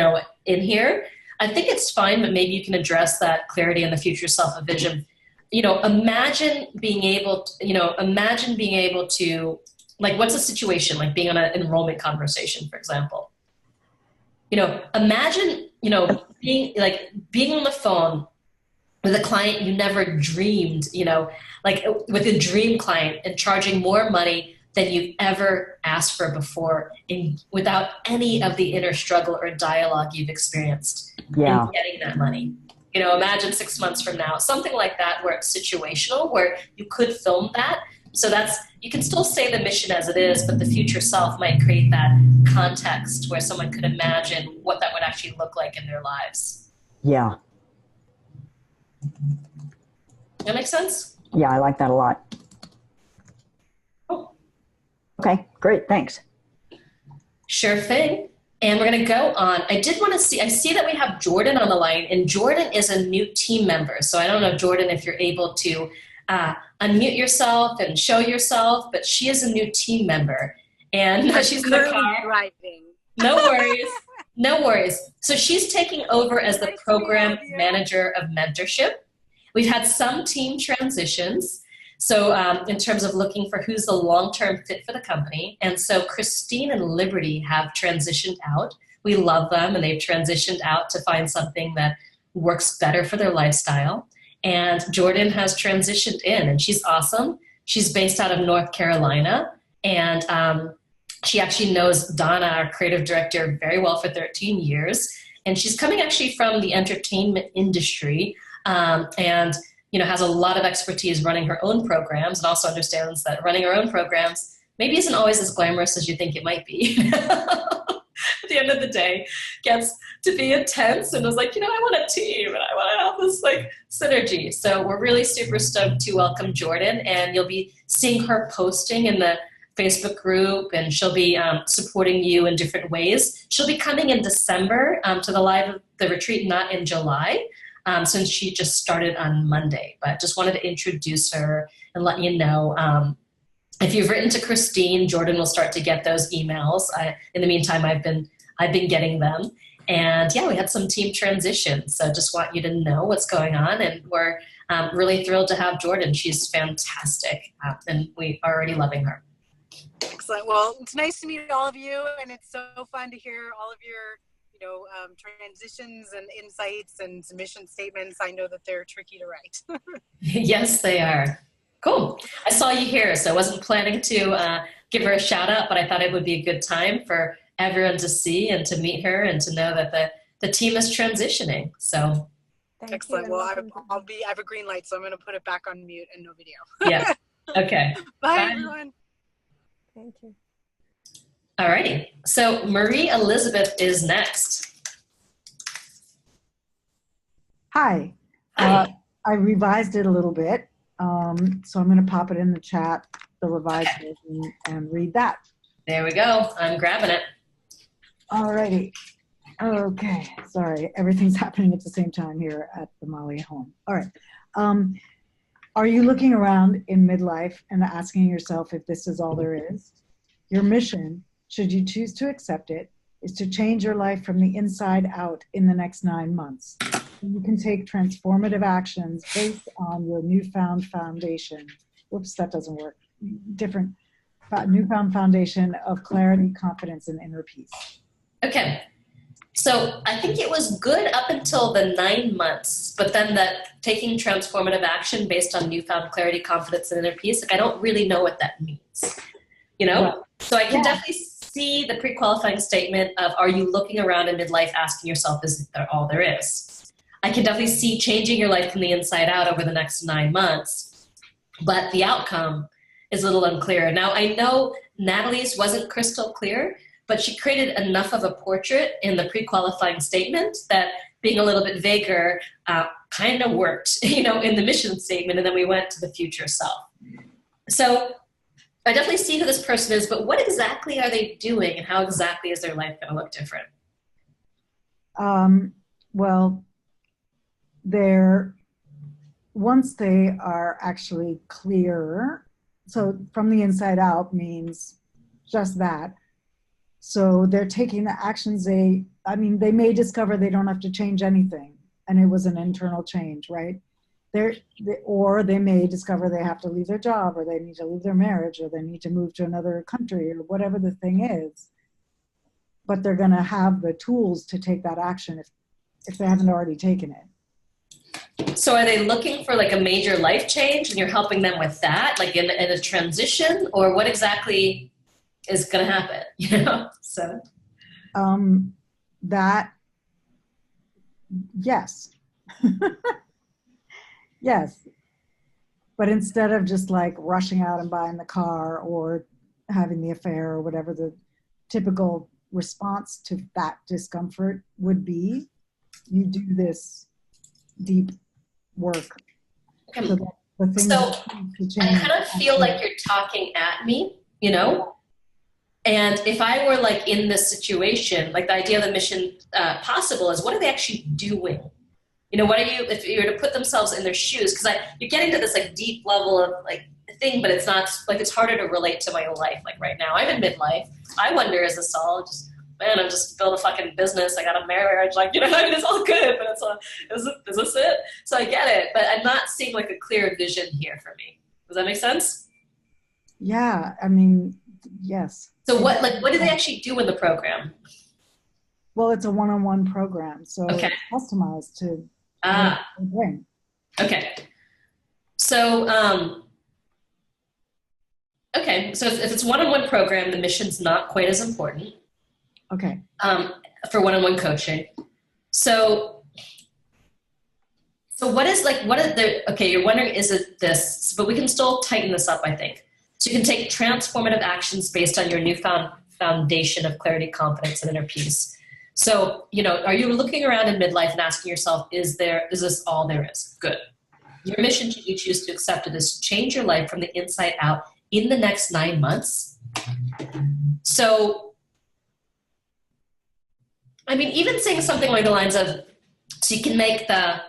in here. I think it's fine, but maybe you can address that clarity in the future self vision. Imagine being able to, like, what's a situation, like being on an enrollment conversation, for example. Imagine, being on the phone with a client you never dreamed, like with a dream client, and charging more money than you've ever asked for before, without any of the inner struggle or dialogue you've experienced in getting that money. Imagine 6 months from now, something like that, where it's situational, where you could film that. So you can still say the mission as it is, but the future self might create that context where someone could imagine what that would actually look like in their lives. Yeah. That makes sense? Yeah, I like that a lot. Oh. Okay, great. Thanks. Sure thing. And we're going to go on. I see that we have Jordan on the line, and Jordan is a new team member. So I don't know, Jordan, if you're able to unmute yourself and show yourself, but she is a new team member. And she's in the car. Driving. No worries. No worries. So she's taking over as the program manager of mentorship. We've had some team transitions. So in terms of looking for who's the long-term fit for the company. And so Christine and Liberty have transitioned out. We love them, and they've transitioned out to find something that works better for their lifestyle. And Jordan has transitioned in, and she's awesome. She's based out of North Carolina, and she actually knows Donna, our creative director, very well for 13 years. And she's coming actually from the entertainment industry, and has a lot of expertise running her own programs, and also understands that running her own programs maybe isn't always as glamorous as you think it might be. At the end of the day, gets to be intense, and was like, I want a team, and I want to have this synergy. So we're really super stoked to welcome Jordan, and you'll be seeing her posting in the Facebook group, and she'll be supporting you in different ways. She'll be coming in December to the retreat, not in July. Since she just started on Monday, but just wanted to introduce her and let you know. If you've written to Christine, Jordan will start to get those emails. In the meantime, I've been getting them, and we had some team transitions. So just want you to know what's going on, and we're really thrilled to have Jordan. She's fantastic, and we are already loving her. Excellent. Well, it's nice to meet all of you, and it's so fun to hear all of your transitions and insights and mission statements. I know that they're tricky to write. Yes, they are. Cool. I saw you here, so I wasn't planning to give her a shout out, but I thought it would be a good time for everyone to see and to meet her and to know that the team is transitioning. So excellent. Well, I have a green light, so I'm going to put it back on mute and no video. Yeah. Okay. Bye, everyone. Thank you. Alrighty. So Marie Elizabeth is next. Hi. Hi. I revised it a little bit, so I'm going to pop it in the chat, the revised version, and read that. There we go. I'm grabbing it. Alrighty. Okay. Sorry, everything's happening at the same time here at the Molly home. All right. Are you looking around in midlife and asking yourself if this is all there is? Your mission, should you choose to accept it, is to change your life from the inside out in the next 9 months. You can take transformative actions based on your newfound foundation. Whoops, that doesn't work. Different newfound foundation of clarity, confidence, and inner peace. Okay. So I think it was good up until the 9 months, but then that taking transformative action based on newfound clarity, confidence, and inner peace, like I don't really know what that means, you know? Well, so I can definitely see the pre-qualifying statement of, are you looking around in midlife asking yourself, is there all there is? I can definitely see changing your life from the inside out over the next 9 months, but the outcome is a little unclear. Now I know Natalie's wasn't crystal clear, but she created enough of a portrait in the pre-qualifying statement that being a little bit vaguer kind of worked, you know, in the mission statement, and then we went to the future self. So I definitely see who this person is, but what exactly are they doing, and how exactly is their life going to look different? Well, once they are actually clear, so from the inside out means just that. So they're taking the actions they may discover they don't have to change anything, and it was an internal change, right? Or they may discover they have to leave their job, or they need to leave their marriage, or they need to move to another country, or whatever the thing is. But they're going to have the tools to take that action if they haven't already taken it. So are they looking for like a major life change, and you're helping them with that, like in a transition, or what exactly is going to happen? You know, so yes. Yes, but instead of just like rushing out and buying the car or having the affair or whatever the typical response to that discomfort would be, you do this deep work. So I kind of feel like you're talking at me, you know? And if I were like in this situation, like the idea of the mission possible is, what are they actually doing? You know, if you were to put themselves in their shoes, because you're getting to this like deep level of like thing, but it's not like, it's harder to relate to my own life. Like right now, I'm in midlife. I wonder, is this all just, man, I'm just built a fucking business. I got a marriage, like, you know, I mean, it's all good, but is this it? So I get it, but I'm not seeing like a clear vision here for me. Does that make sense? Yeah, I mean, yes. So what do they actually do in the program? Well, it's a one-on-one program, so okay. It's customized to bring. Okay. So, so if it's one-on-one program, the mission's not quite as important. Okay. For one-on-one coaching. So you're wondering, is it this, but we can still tighten this up, I think. So you can take transformative actions based on your newfound foundation of clarity, confidence, and inner peace. So, you know, are you looking around in midlife and asking yourself, is this all there is? Good. Your mission, should you choose to accept it, is to change your life from the inside out in the next 9 months. So, I mean, even saying something along the lines of, so you can make the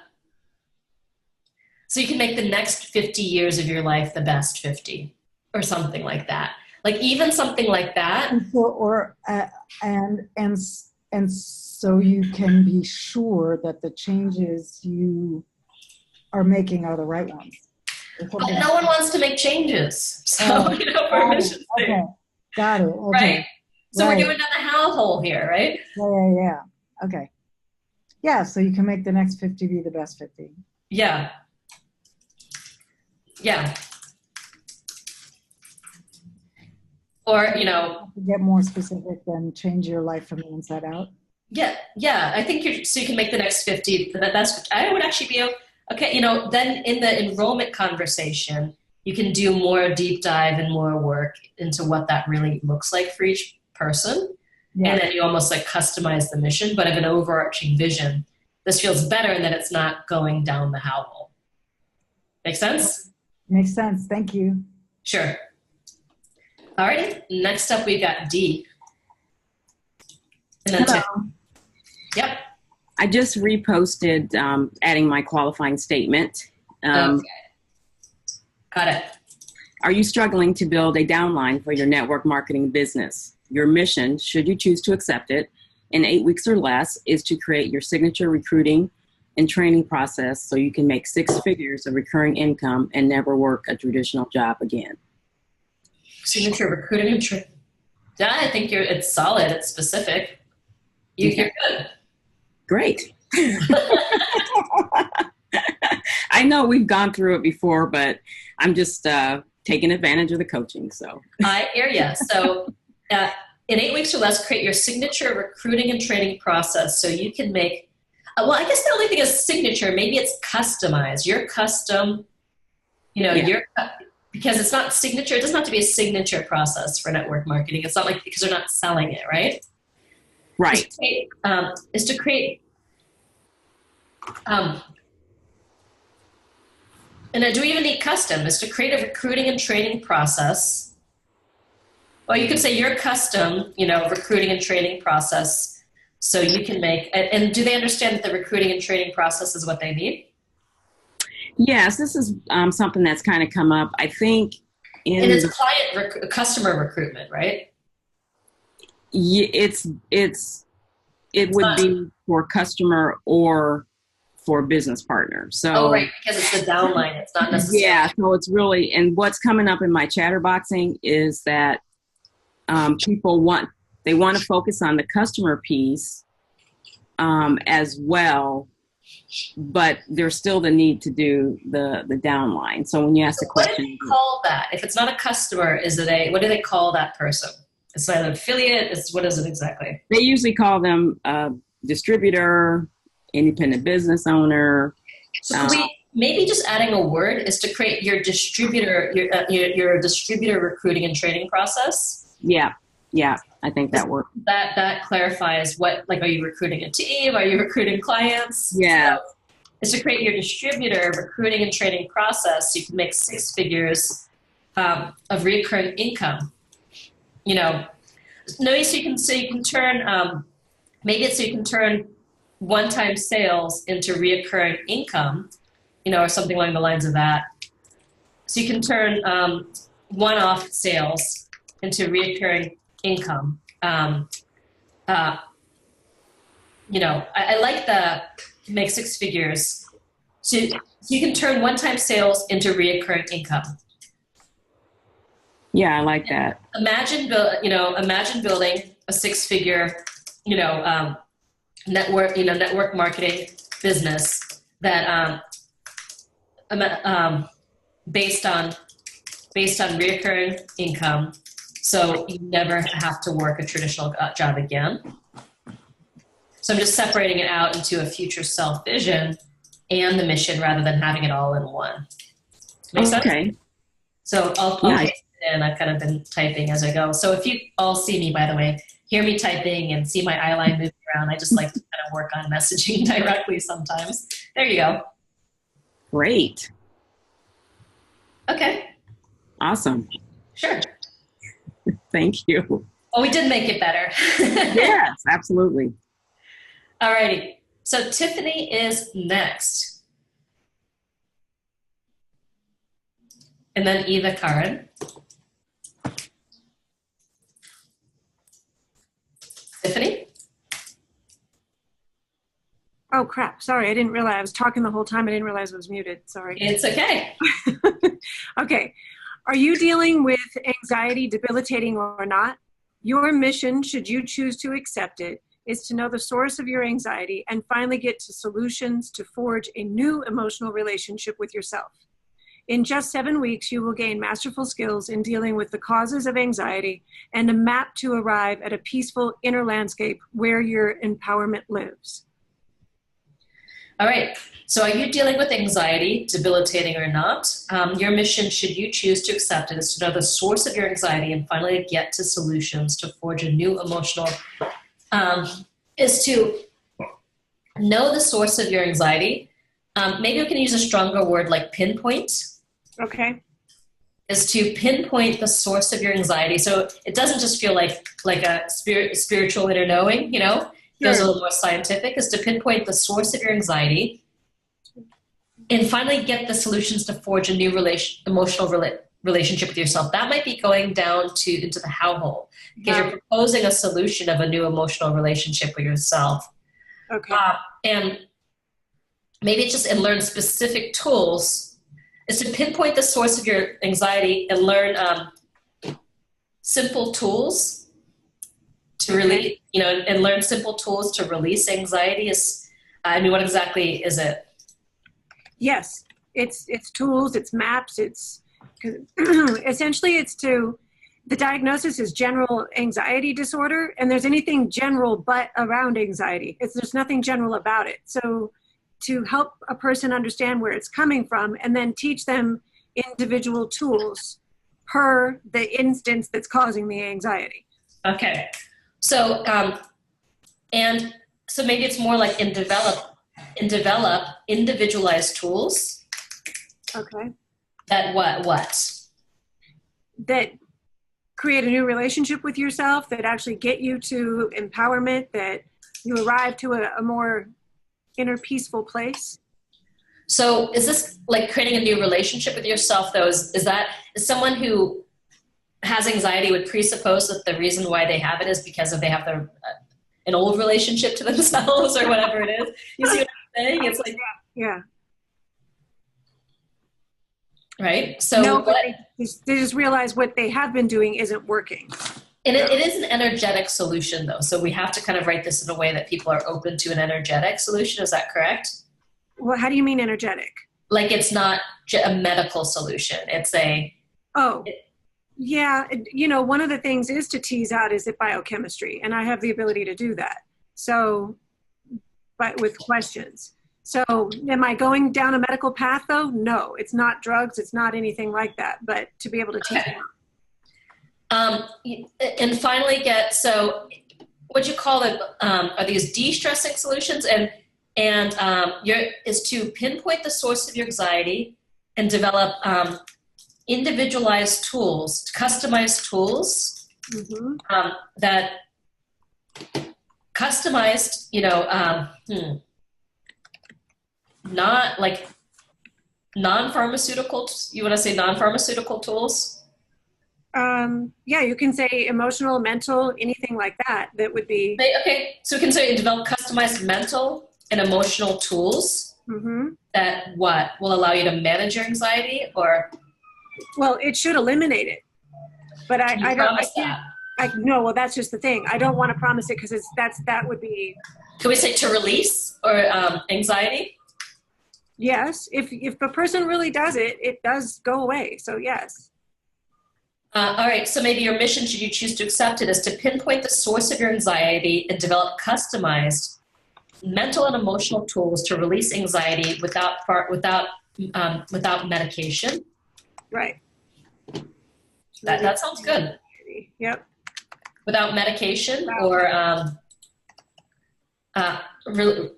next 50 years of your life the best 50, or something like that. Like even something like that. And so you can be sure that the changes you are making are the right ones. But no one wants to make changes. So, you know, for mission okay. Got it. Okay. Right? So we're doing down the how hole here, right? Yeah. Okay. Yeah, so you can make the next 50 be the best 50. Yeah. Yeah. Or, you know, get more specific than change your life from the inside out. Yeah. I think so you can make the next 50. I would actually be okay. You know, then in the enrollment conversation, you can do more deep dive and more work into what that really looks like for each person. Yeah. And then you almost like customize the mission, but of an overarching vision. This feels better in that it's not going down the how hole. Make sense? Makes sense. Thank you. Sure. All right. Next up, we've got D. And then Hello. Yep. I just reposted adding my qualifying statement. Okay. Got it. Are you struggling to build a downline for your network marketing business? Your mission, should you choose to accept it, in 8 weeks or less, is to create your signature recruiting and training process so you can make 6 figures of recurring income and never work a traditional job again. Signature recruiting and training. Yeah, I think it's solid. It's specific. You're good. Great. I know we've gone through it before, but I'm just taking advantage of the coaching. So I hear you. So in 8 weeks or less, create your signature recruiting and training process so you can make, well, I guess the only thing is signature. Maybe it's customized. Your custom, because it's not signature. It doesn't have to be a signature process for network marketing. It's not like because they're not selling it, right? Right. Is to create and do we even need custom? Is to create a recruiting and training process. Well, you could say your custom, recruiting and training process so you can make, and do they understand that the recruiting and training process is what they need? Yes, this is something that's kind of come up. I think and it's customer recruitment, right? It would be for customer or for business partner. So right, because it's the downline. It's not necessarily. Yeah, so it's really, and what's coming up in my chatterboxing is that people want to focus on the customer piece as well, but there's still the need to do the downline. So when you ask the question, what do you call that? If it's not a customer, what do they call that person? It's not an affiliate. What is it exactly? They usually call them distributor, independent business owner. So maybe just adding a word is to create your distributor, your distributor recruiting and training process. Yeah, I think that works. That clarifies what, like, are you recruiting a team? Are you recruiting clients? Yeah. So it's to create your distributor recruiting and training process so you can make 6 figures of recurring income. So you can turn maybe it's so you can turn one-time sales into reoccurring income, or something along the lines of that. So you can turn one-off sales into reoccurring income. I like the make 6 figures. So you can turn one-time sales into reoccurring income. Yeah, I like that. Imagine building a 6-figure, network marketing business that based on reoccurring income, so you never have to work a traditional job again. So I'm just separating it out into a future self vision and the mission rather than having it all in one. Make sense? Okay. So I'll paste it in. I've kind of been typing as I go. So if you all see me, by the way, hear me typing and see my eye line moving around, I just like to kind of work on messaging directly sometimes. There you go. Great. Okay. Awesome. Sure. Thank you. Well, we did make it better. Yes, absolutely. All righty. So Tiffany is next. And then Eva Karen. Tiffany? Oh, crap. Sorry, I didn't realize. I was talking the whole time. I didn't realize I was muted. Sorry. It's okay. Okay. Are you dealing with anxiety, debilitating or not? Your mission, should you choose to accept it, is to know the source of your anxiety and finally get to solutions to forge a new emotional relationship with yourself. In just 7 weeks, you will gain masterful skills in dealing with the causes of anxiety and a map to arrive at a peaceful inner landscape where your empowerment lives. All right. So are you dealing with anxiety, debilitating or not? Your mission, should you choose to accept it, is to know the source of your anxiety and finally get to solutions to forge a new emotional, is to know the source of your anxiety. Maybe we can use a stronger word like pinpoint. Okay. Is to pinpoint the source of your anxiety. So it doesn't just feel like a spiritual inner knowing, you know, it goes a little more scientific, is to pinpoint the source of your anxiety and finally get the solutions to forge a new emotional relationship with yourself. That might be going down into the how hole, because you're proposing a solution of a new emotional relationship with yourself. Okay. And maybe it's just, and learn specific tools, is to pinpoint the source of your anxiety and learn simple tools to release, you know, and learn simple tools to release anxiety. What exactly is it? Yes, it's tools, it's maps, it's essentially the diagnosis is general anxiety disorder, and there's anything general but around anxiety. There's nothing general about it. So to help a person understand where it's coming from and then teach them individual tools per the instance that's causing the anxiety. Okay. So, and so maybe it's more like develop individualized tools. Okay. That what? That create a new relationship with yourself, that actually get you to empowerment, that you arrive to a more inner peaceful place. So is this like creating a new relationship with yourself, though? Is someone who has anxiety would presuppose that the reason why they have it is because they have an old relationship to themselves or whatever it is? You see what I'm saying? It's like, yeah. Right? So no, but they just realize what they have been doing isn't working. And it is an energetic solution, though. So we have to kind of write this in a way that people are open to an energetic solution. Is that correct? Well, how do you mean energetic? Like it's not a medical solution. It's yeah. You know, one of the things is to tease out, is it biochemistry? And I have the ability to do that. So, but with questions. So am I going down a medical path, though? No, it's not drugs. It's not anything like that. But to be able to tease out. And finally so what you call it, are these de-stressing solutions, and is to pinpoint the source of your anxiety and develop individualized tools, customized tools, that customized, you know, not like non-pharmaceutical, you want to say non-pharmaceutical tools? Yeah, you can say emotional, mental, anything like that. That would be okay. So we can say develop customized mental and emotional tools that what will allow you to manage your anxiety, or well, it should eliminate it. But I can't. No, well, that's just the thing. I don't want to promise it, because that would be. Can we say to release or anxiety? Yes, if a person really does it, it does go away. So yes. All right, so maybe your mission, should you choose to accept it, is to pinpoint the source of your anxiety and develop customized mental and emotional tools to release anxiety without medication. Right. That sounds good. Yep. Without medication or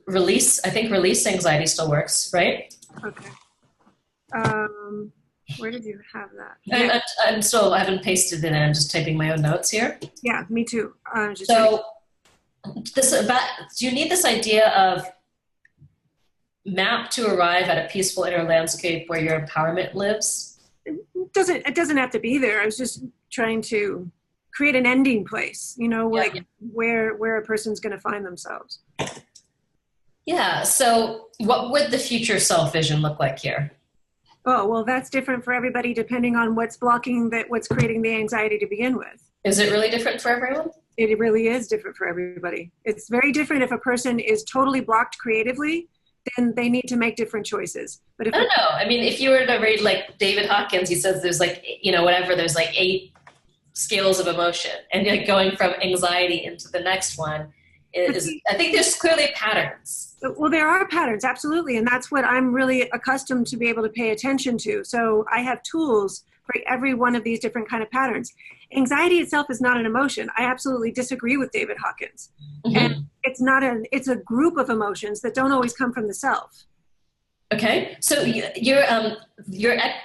release. I think release anxiety still works, right? Okay. Where did you have that? I haven't pasted it in. I'm just typing my own notes here. Yeah, me too. Do you need this idea of map to arrive at a peaceful inner landscape where your empowerment lives? It doesn't have to be there. I was just trying to create an ending place, you know, where a person's going to find themselves. Yeah. So what would the future self vision look like here? Oh, well, that's different for everybody depending on what's what's creating the anxiety to begin with. Is it really different for everyone? It really is different for everybody. It's very different if a person is totally blocked creatively, then they need to make different choices. But if I don't know. I mean, if you were to read like David Hawkins, he says there's like, you know, there's like 8 scales of emotion, and like going from anxiety into the next one I think there's clearly patterns. Well, there are patterns, absolutely. And that's what I'm really accustomed to be able to pay attention to. So I have tools for every one of these different kind of patterns. Anxiety itself is not an emotion. I absolutely disagree with David Hawkins. Mm-hmm. And it's a group of emotions that don't always come from the self. Okay. So your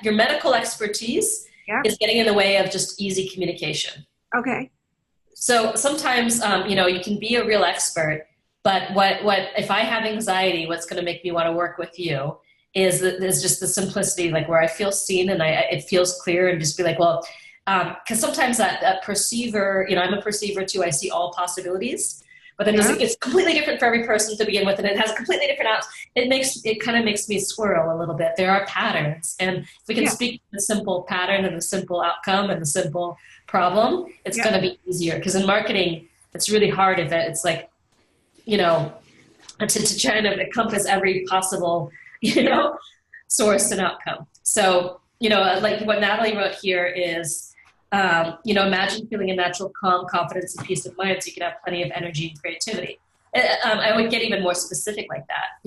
medical expertise is getting in the way of just easy communication. Okay. So sometimes, you can be a real expert, but what if I have anxiety, what's going to make me want to work with you is just the simplicity, like where I feel seen and it feels clear, and just be like, well, because sometimes that perceiver, I'm a perceiver too. I see all possibilities, but then it's completely different for every person to begin with, and it has a completely different out. It kind of makes me swirl a little bit. There are patterns, and if we can speak to the simple pattern and the simple outcome and the simple problem, it's going to be easier. Because in marketing, it's really hard if it's like, to try to encompass every possible, source and outcome. So, like what Natalie wrote here is, imagine feeling a natural calm, confidence, and peace of mind so you can have plenty of energy and creativity. I would get even more specific like that,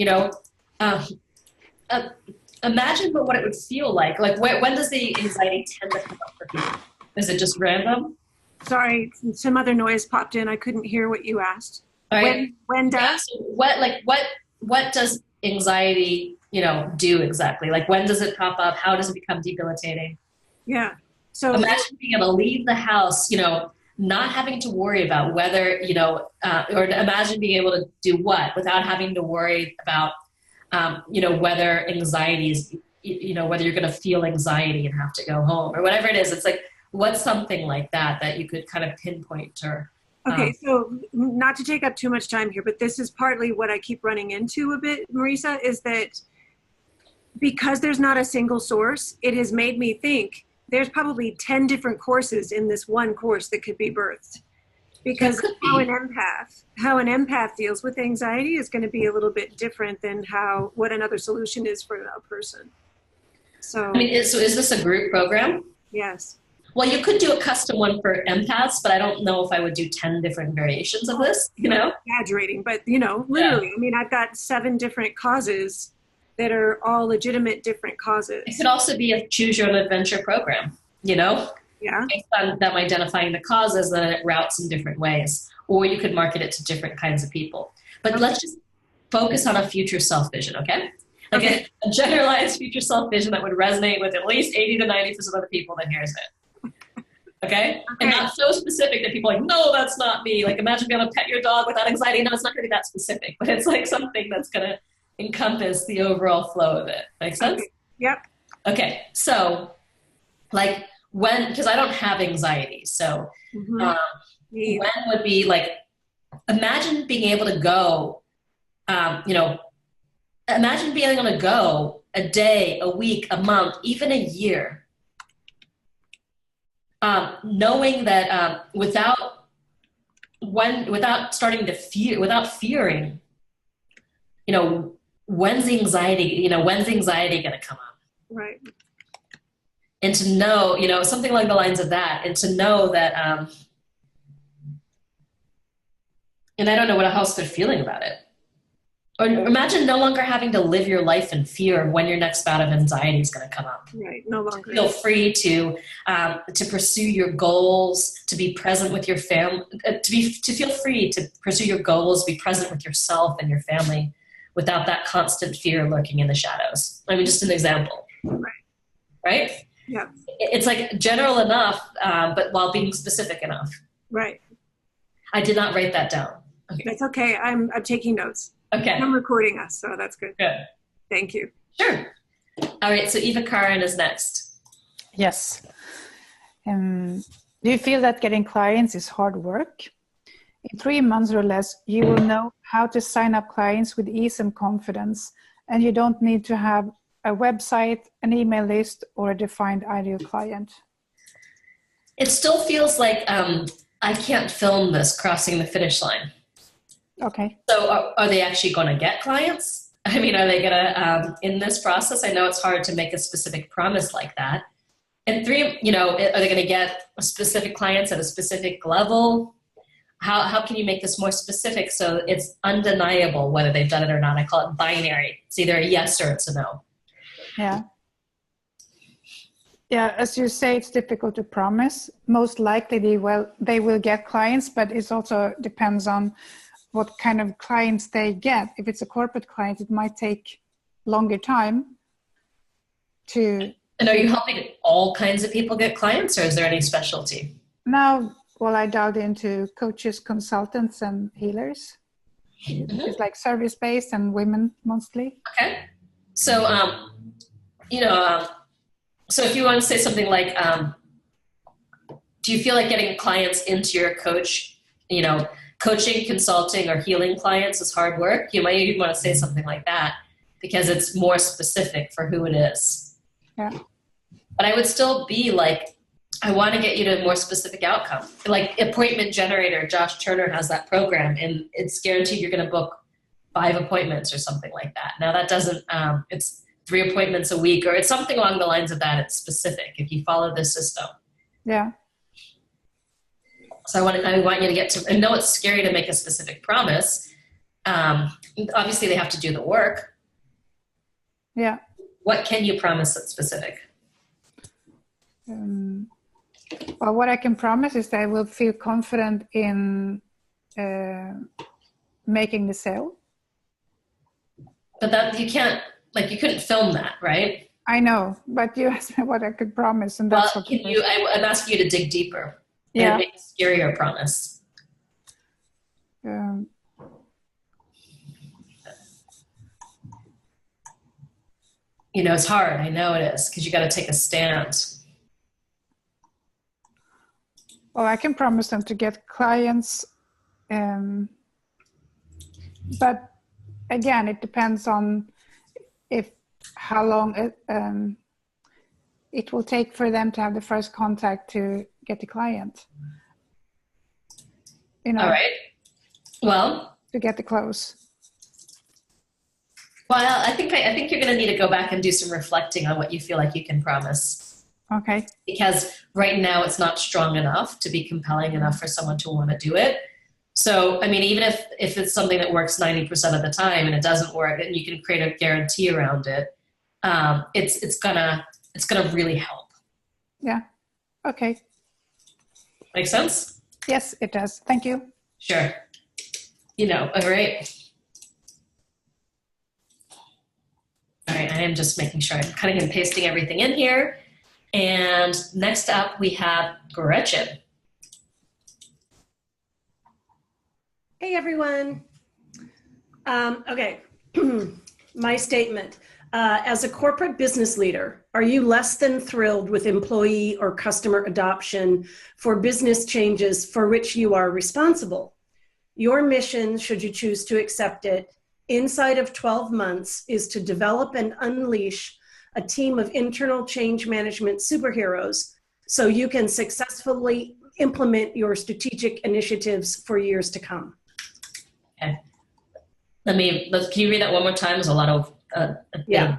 imagine what it would feel like. Like when does the anxiety tend to come up for people? Is it just random? Sorry, some other noise popped in. I couldn't hear what you asked. Right. When does? Yeah, so what does anxiety, do exactly? Like when does it pop up? How does it become debilitating? Yeah. So imagine being able to leave the house, not having to worry about whether, or imagine being able to do what without having to worry about, whether anxiety is, whether you're going to feel anxiety and have to go home or whatever it is. It's like, what's something like that you could kind of pinpoint or. Okay, so not to take up too much time here, but this is partly what I keep running into a bit, Marisa, is that because there's not a single source, it has made me think there's probably 10 different courses in this one course that could be birthed. Because how an empath deals with anxiety is going to be a little bit different than what another solution is for a person. So is this a group program? Yes. Well, you could do a custom one for empaths, but I don't know if I would do 10 different variations of this, Exaggerating, but, literally, I've got 7 different causes that are all legitimate different causes. It could also be a choose your own adventure program, Yeah. Based on them identifying the causes, then it routes in different ways. Or you could market it to different kinds of people. But let's just focus on a future self vision, okay? Like a generalized future self vision that would resonate with at least 80 to 90% of the people that hears it. Okay? And not so specific that people are like, no, that's not me. Like imagine being able to pet your dog without anxiety. No, it's not going to be that specific, but it's like something that's going to encompass the overall flow of it. Make sense? Okay. Yep. Okay. So like because I don't have anxiety. So when would be like, imagine being able to go, imagine being able to go a day, a week, a month, even a year, knowing that without starting to fear, without fearing, when's the anxiety going to come up? Right. And to know, something along the lines of that, and to know that, and I don't know what else they're feeling about it. Or imagine no longer having to live your life in fear of when your next bout of anxiety is going to come up. Right, no longer. Feel free to pursue your goals, to be present with your family, to feel free to pursue your goals, be present with yourself and your family without that constant fear lurking in the shadows. Just an example. Right? Yeah. It's like general enough, but while being specific enough. Right. I did not write that down. Okay. That's okay. I'm taking notes. Okay. I'm recording us, so that's good. Good. Thank you. Sure. All right, so Eva Karin is next. Yes. Do you feel that getting clients is hard work? In 3 months or less, you will know how to sign up clients with ease and confidence, and you don't need to have a website, an email list, or a defined ideal client. It still feels like I can't film this crossing the finish line. Okay. So are they actually going to get clients? Are they going to, in this process, I know it's hard to make a specific promise like that. And 3, are they going to get specific clients at a specific level? how can you make this more specific so it's undeniable whether they've done it or not? I call it binary. It's either a yes or it's a no. Yeah. Yeah, as you say, it's difficult to promise. Most likely they will get clients, but it also depends on what kind of clients they get. If it's a corporate client, it might take longer time to... And are you helping all kinds of people get clients, or is there any specialty? Now, well, I delved into coaches, consultants, and healers. Mm-hmm. It's like service-based and women mostly. Okay. So, so if you want to say something like, do you feel like getting clients into your coaching, consulting, or healing clients is hard work? You might even want to say something like that because it's more specific for who it is. Yeah. But I would still be like, I want to get you to a more specific outcome. Like Appointment Generator, Josh Turner has that program, and it's guaranteed you're going to book 5 appointments or something like that. Now that doesn't, it's 3 appointments a week, or it's something along the lines of that. It's specific if you follow this system. Yeah. So I want you to get to, and know it's scary to make a specific promise. Obviously they have to do the work. Yeah. What can you promise that's specific? Well, what I can promise is that I will feel confident in making the sale. But that you can't, you couldn't film that, right? I know, but you asked me what I could promise, and that's what I'm asking you to dig deeper. Yeah. And make a scarier promise. It's hard. I know it is, because you got to take a stand. Well, I can promise them to get clients, but again, it depends on how long it will take for them to have the first contact to get the client. All right. Well, to get the close. Well, I think you're going to need to go back and do some reflecting on what you feel like you can promise. Okay. Because right now it's not strong enough to be compelling enough for someone to want to do it. So, I mean, even if it's something that works 90% of the time and it doesn't work, and you can create a guarantee around it, it's gonna really help. Yeah. Okay. Make sense? Yes, it does. Thank you. Sure. All right. All right, I am just making sure I'm cutting and pasting everything in here. And next up, we have Gretchen. Hey, everyone. Okay, my statement. As a corporate business leader, are you less than thrilled with employee or customer adoption for business changes for which you are responsible? Your mission, should you choose to accept it, inside of 12 months is to develop and unleash a team of internal change management superheroes so you can successfully implement your strategic initiatives for years to come. Okay. Can you read that one more time? There's a lot of yeah.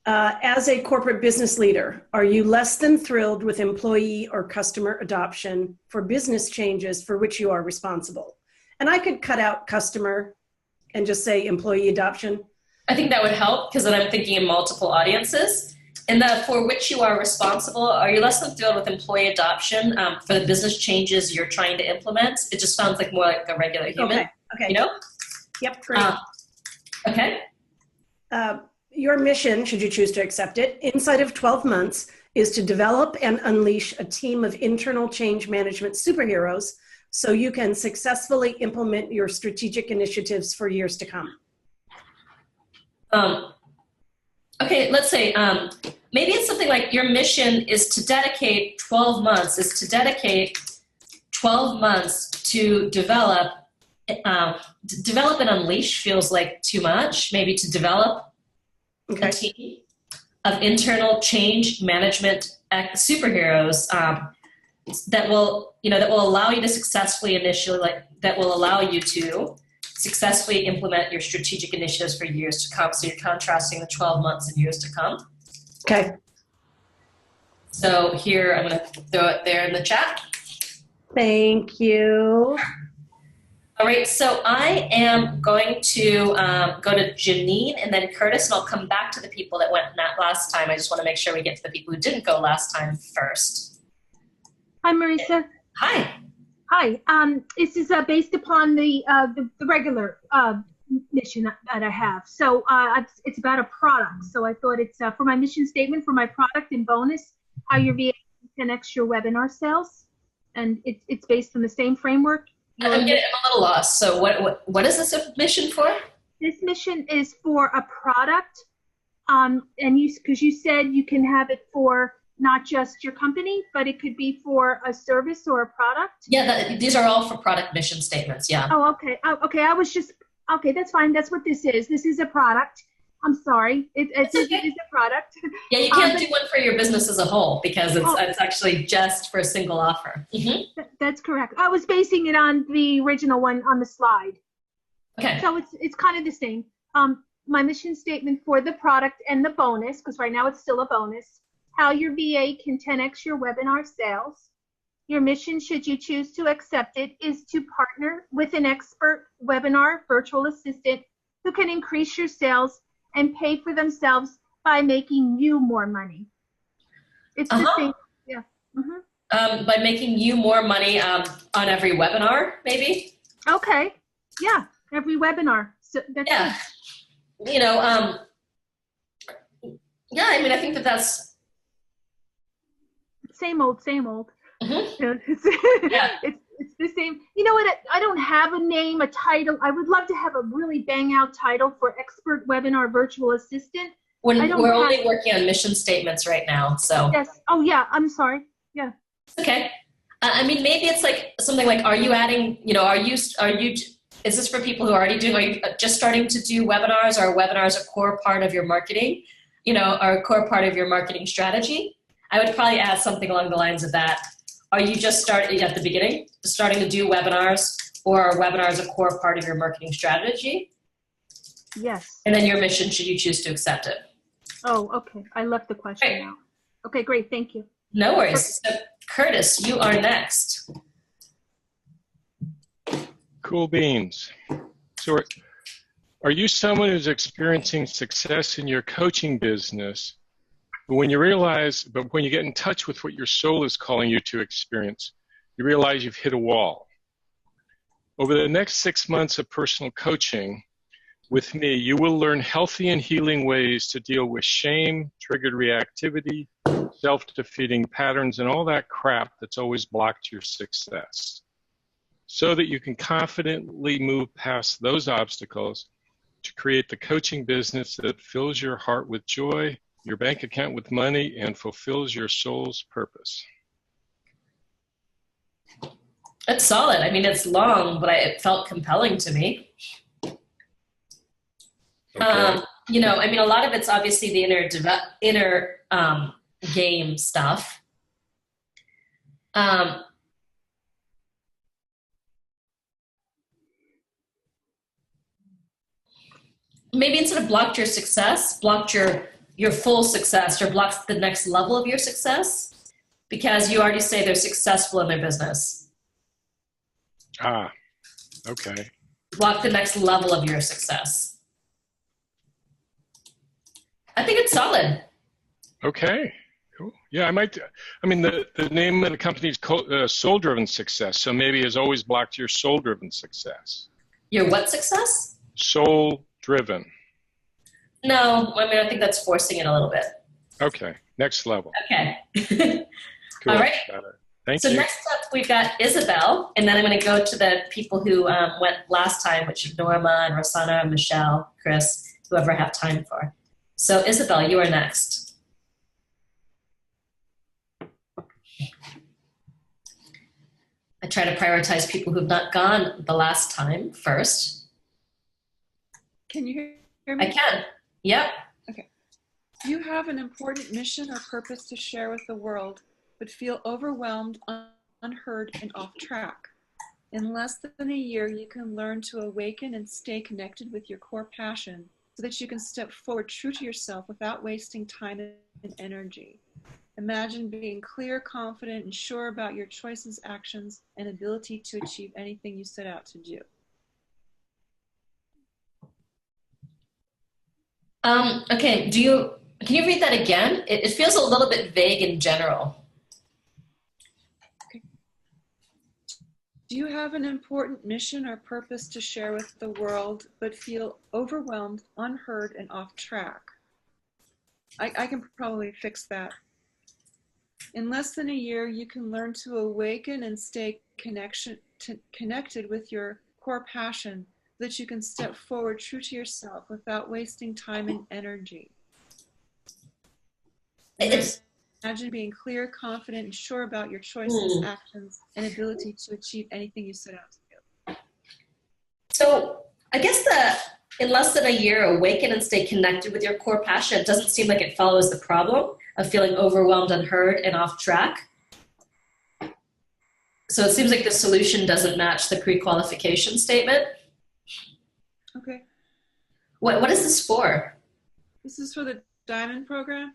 As a corporate business leader, are you less than thrilled with employee or customer adoption for business changes for which you are responsible? And I could cut out customer and just say employee adoption. I think that would help, because then I'm thinking in multiple audiences. And for which you are responsible, are you less than thrilled with employee adoption for the business changes you're trying to implement? It just sounds like more like a regular human. Okay. Yep, great. Okay. Your mission, should you choose to accept it, inside of 12 months is to develop and unleash a team of internal change management superheroes so you can successfully implement your strategic initiatives for years to come. Okay, let's say maybe it's something like your mission is to dedicate 12 months to develop and unleash feels like too much. Maybe to develop a team of internal change management superheroes that will allow you to successfully implement your strategic initiatives for years to come. So you're contrasting the 12 months and years to come. Okay. So here, I'm going to throw it there in the chat. Thank you. All right, so I am going to go to Janine and then Curtis, and I'll come back to the people that went last time. I just want to make sure we get to the people who didn't go last time first. Hi, Marisa. Hi. Hi. This is based upon the regular mission that I have. So it's about a product. So I thought it's for my mission statement for my product and bonus, how your VA connects your webinar sales, and it's based on the same framework. I'm a little lost. So what is this a mission for? This mission is for a product, and because you said you can have it for not just your company, but it could be for a service or a product. Yeah, these are all for product mission statements. Yeah. Oh, okay. Okay, okay. That's fine. That's what this is. This is a product. I'm sorry. It is a product. Yeah, you can't do one for your business as a whole because it's actually just for a single offer. Mm-hmm. That's correct. I was basing it on the original one on the slide. Okay. So it's kind of the same. My mission statement for the product and the bonus, because right now it's still a bonus, how your VA can 10x your webinar sales. Your mission, should you choose to accept it, is to partner with an expert webinar virtual assistant who can increase your sales and pay for themselves by making you more money. It's the same. Yeah. Mm-hmm. By making you more money on every webinar, maybe? Okay. Yeah, every webinar. So that's yeah. Good. You know, yeah, I mean, I think that's same old, same old. Mm-hmm. Yeah. It's the same. You know what? I don't have a name, a title. I would love to have a really bang out title for expert webinar virtual assistant. We're only working on mission statements right now, so. Yes. Oh yeah. I'm sorry. Yeah. Okay. I mean, maybe it's like something like, are you adding? You know, is this for people who are already doing? Are you just starting to do webinars? Are webinars a core part of your marketing? You know, are a core part of your marketing strategy? I would probably add something along the lines of that. Are you just starting at the beginning, starting to do webinars, or are webinars a core part of your marketing strategy? Yes. And then your mission, should you choose to accept it? Oh, okay. I left the question out. Okay, great. Thank you. No worries. So, Curtis, you are next. Cool beans. So are you someone who's experiencing success in your coaching business, but when you get in touch with what your soul is calling you to experience, you realize you've hit a wall? Over the next 6 months of personal coaching with me, you will learn healthy and healing ways to deal with shame, triggered reactivity, self-defeating patterns, and all that crap that's always blocked your success, so that you can confidently move past those obstacles to create the coaching business that fills your heart with joy, your bank account with money, and fulfills your soul's purpose. That's solid. I mean, it's long, but it felt compelling to me. Okay. You know, I mean, a lot of it's obviously the inner game stuff. Maybe instead of blocked your success, blocked your full success, or blocked the next level of your success, because you already say they're successful in their business. Ah, okay. Block the next level of your success. I think it's solid. Okay, cool. Yeah, I mean, the name of the company is Soul-Driven Success, so maybe it's always blocked your soul-driven success. Your what success? Soul-driven. No, I mean, I think that's forcing it a little bit. Okay, next level. Okay. Cool. All right. Thank you. So next up, we've got Isabel, and then I'm going to go to the people who went last time, which are Norma and Rosanna, Michelle, Chris, whoever I have time for. So Isabel, you are next. I try to prioritize people who've not gone the last time first. Can you hear me? I can. Yep. Okay. You have an important mission or purpose to share with the world, but feel overwhelmed, unheard, and off track. In less than a year, you can learn to awaken and stay connected with your core passion so that you can step forward true to yourself without wasting time and energy. Imagine being clear, confident, and sure about your choices, actions, and ability to achieve anything you set out to do. Okay, can you read that again? It feels a little bit vague in general. Okay. Do you have an important mission or purpose to share with the world, but feel overwhelmed, unheard, and off track? I can probably fix that. In less than a year, you can learn to awaken and stay connected with your core passion so that you can step forward true to yourself without wasting time and energy. Imagine being clear, confident, and sure about your choices, actions, and ability to achieve anything you set out to do. So I guess in less than a year, awaken and stay connected with your core passion. It doesn't seem like it follows the problem of feeling overwhelmed, unheard, and off track. So it seems like the solution doesn't match the pre-qualification statement. Okay. What is this for? This is for the Diamond program.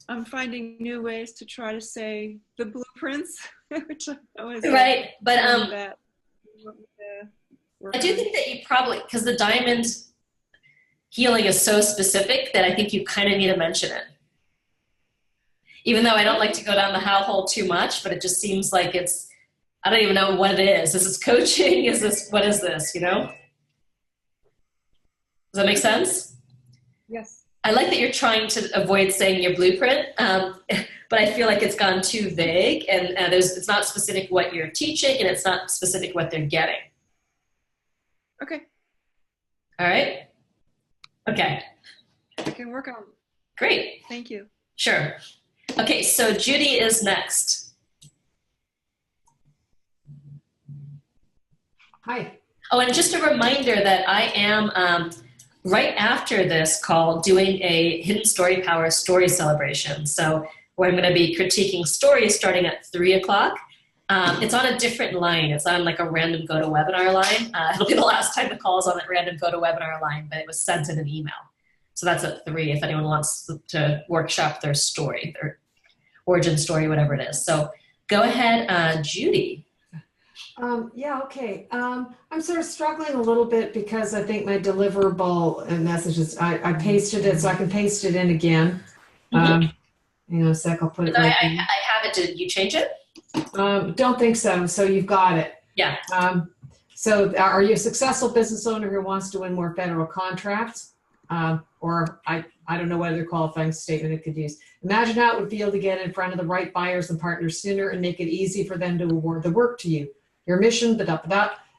I'm finding new ways to try to say the blueprints, which I know is right. But that I do think that you probably, because the Diamond healing is so specific that I think you kind of need to mention it. Even though I don't like to go down the how hole too much, but it just seems like I don't even know what it is. Is this coaching? What is this, you know? Does that make sense? Yes. I like that you're trying to avoid saying your blueprint, but I feel like it's gone too vague, and it's not specific what you're teaching, and it's not specific what they're getting. Okay. All right? Okay. I can work on it. Great. Thank you. Sure. Okay, so Judy is next. Hi. Oh, and just a reminder that I am, right after this call, doing a Hidden Story Power story celebration. So where I'm going to be critiquing stories starting at 3 o'clock. It's on a different line. It's on like a random GoToWebinar line. It'll be the last time the call is on that random GoToWebinar line, but it was sent in an email. So that's at 3 if anyone wants to workshop their story, their origin story, whatever it is. So go ahead, Judy. Yeah, okay. I'm sort of struggling a little bit because I think my deliverable and messages, I pasted it, so I can paste it in again. Hang on a sec, I'll put it I right in. have it. Did you change it? Don't think so. So you've got it. Yeah. So are you a successful business owner who wants to win more federal contracts? Or I don't know what other qualifying statement it could use. Imagine how it would feel to get in front of the right buyers and partners sooner and make it easy for them to award the work to you. Your mission,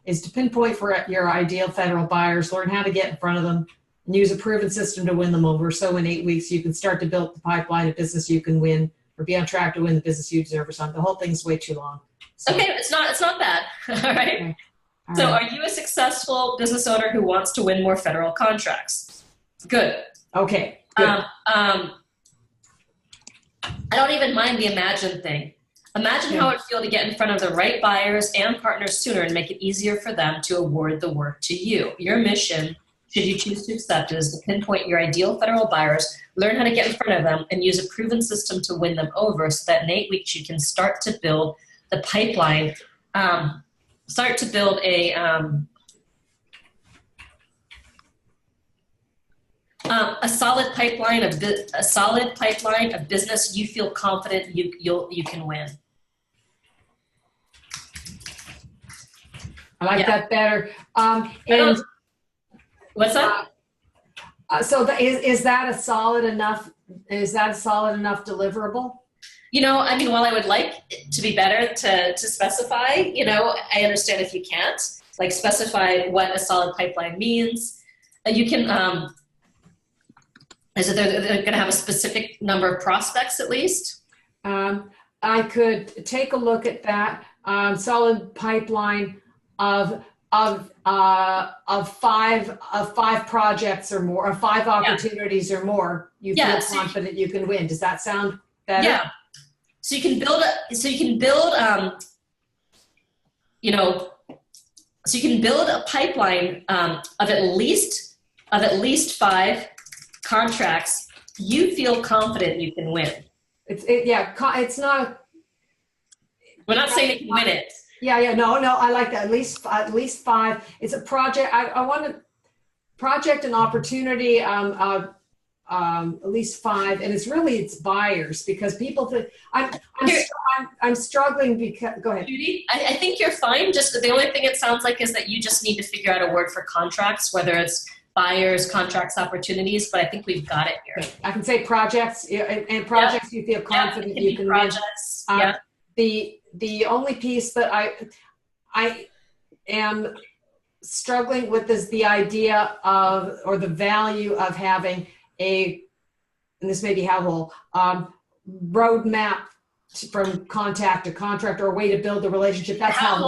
is to pinpoint for your ideal federal buyers, learn how to get in front of them, and use a proven system to win them over. So in 8 weeks, you can start to build the pipeline of business you can win, or be on track to win the business you deserve or something. The whole thing's way too long. So, okay, it's not bad. All right. Okay. All So right. are you a successful business owner who wants to win more federal contracts? Good. Okay. Good. I don't even mind the imagine thing. Imagine how it would feel to get in front of the right buyers and partners sooner and make it easier for them to award the work to you. Your mission, should you choose to accept it, is to pinpoint your ideal federal buyers, learn how to get in front of them, and use a proven system to win them over so that in 8 weeks you can start to build the pipeline, start to build a solid pipeline of business you feel confident you can win. I like that better. What's that? So is that a solid enough? Is that a solid enough deliverable? You know, I mean, while I would like it to be better to specify, you know, I understand if you can't, like, specify what a solid pipeline means. You can, is it they're going to have a specific number of prospects at least? I could take a look at that. Solid pipeline of five projects or more, or 5 opportunities or more. You feel confident you can win. Does that sound better? Yeah. So you can build a pipeline of at least 5 contracts you feel confident you can win. It's not. We're not saying you can win it. No, I like that. At least 5. It's a project. I want to. project and opportunity, at least 5, and it's buyers, because people think I'm struggling because, go ahead. Judy, I think you're fine. Just the only thing it sounds like is that you just need to figure out a word for contracts, whether it's buyers, contracts, opportunities, but I think we've got it here. I can say projects, and projects you feel confident you can projects. The only piece that I am struggling with is the idea of, or the value of having and this may be how roadmap from contact to contract, or a way to build a relationship. That's how.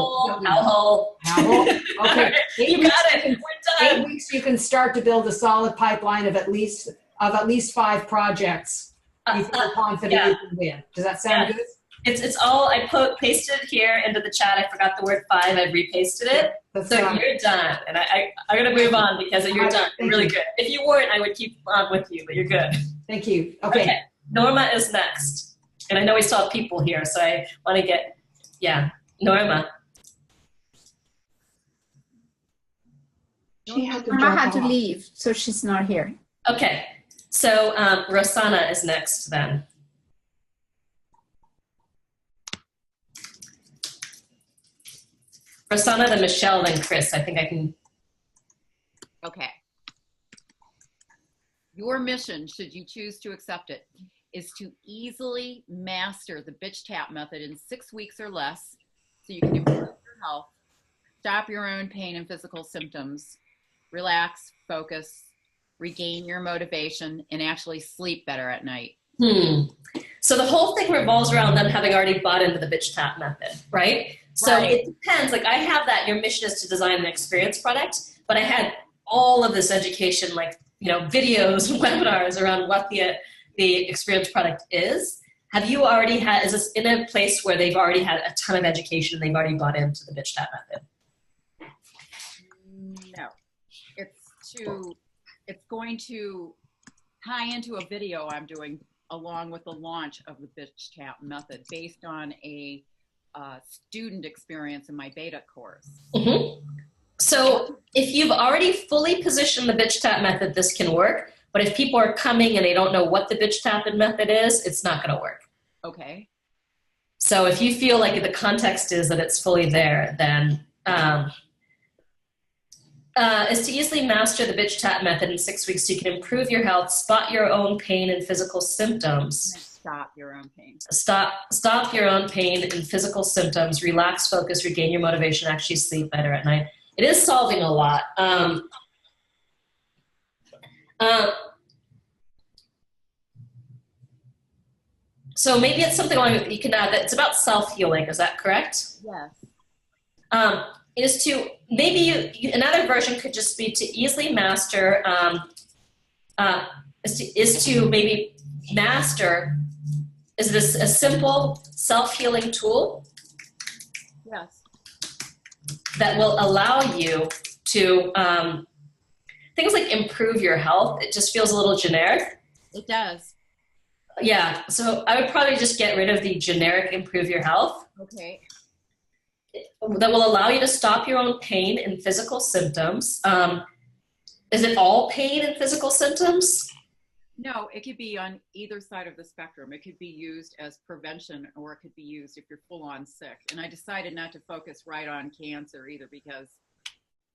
Okay. You got it. We're done. 8 weeks you can start to build a solid pipeline of at least 5 projects. You feel confident you can win. Does that sound good? It's all, I pasted it here into the chat. I forgot the word 5. I repasted it. You're done. And I'm going to move on because you're done. Really good. If you weren't, I would keep on with you, but you're good. Thank you. Okay. Norma is next. And I know we still have people here, so I want to get, Norma. Norma had to leave, so she's not here. Okay. So Rosanna is next then. Rosanna, then Michelle, then Chris. I think I can. Okay. Your mission, should you choose to accept it, is to easily master the bitch tap method in 6 weeks or less, so you can improve your health, stop your own pain and physical symptoms, relax, focus, regain your motivation, and actually sleep better at night. So the whole thing revolves around them having already bought into the bitch tap method, right? So it depends. Like I have that your mission is to design an experience product, but I had all of this education, like, videos and webinars around what the experience product is. Have you already is this in a place where they've already had a ton of education and they've already bought into the bitch tap method? No, it's going to tie into a video I'm doing along with the launch of the bitch tap method based on a student experience in my beta course. So if you've already fully positioned the bitch tap method, this can work. But if people are coming and they don't know what the bitch tap method is, it's not going to work. Okay. So if you feel like the context is that it's fully there, then is to easily master the bitch tap method in 6 weeks so you can improve your health, spot your own pain and physical symptoms. Stop your own pain. Stop your own pain and physical symptoms, relax, focus, regain your motivation, actually sleep better at night. It is solving a lot. So maybe it's something like you can add that it's about self-healing. Is that correct? Yes. Is to maybe another version could just be to easily master. Is to maybe master. Is this a simple self-healing tool? Yes. That will allow you to things like improve your health. It just feels a little generic. It does. Yeah, so I would probably just get rid of the generic improve your health. Okay. That will allow you to stop your own pain and physical symptoms. Is it all pain and physical symptoms? No, it could be on either side of the spectrum. It could be used as prevention, or it could be used if you're full on sick. And I decided not to focus right on cancer either, because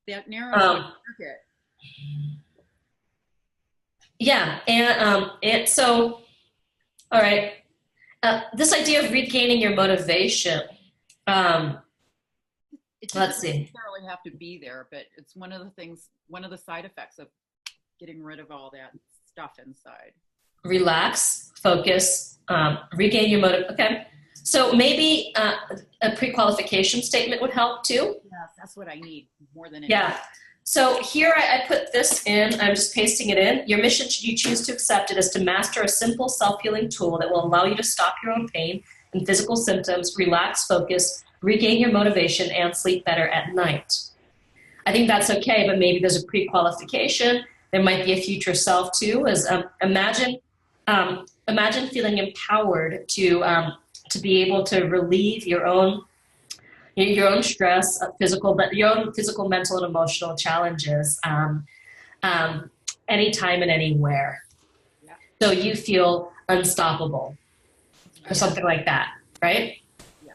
that narrows the market. Yeah, and so, all right, this idea of regaining your motivation. It Let's doesn't see. necessarily have to be there, but it's one of the side effects of getting rid of all that stuff inside. Relax, focus, regain your motive. Okay, so maybe a pre-qualification statement would help too. Yes, that's what I need more than anything. Yeah. So here I put this in. I'm just pasting it in. Your mission, should you choose to accept it, is to master a simple self-healing tool that will allow you to stop your own pain and physical symptoms, relax, focus, regain your motivation, and sleep better at night. I think that's okay, but maybe there's a pre-qualification. There might be a future self too. As imagine feeling empowered to be able to relieve your own stress, your own physical, mental, and emotional challenges. anytime and anywhere. Yeah. So you feel unstoppable or something like that, right? Yeah.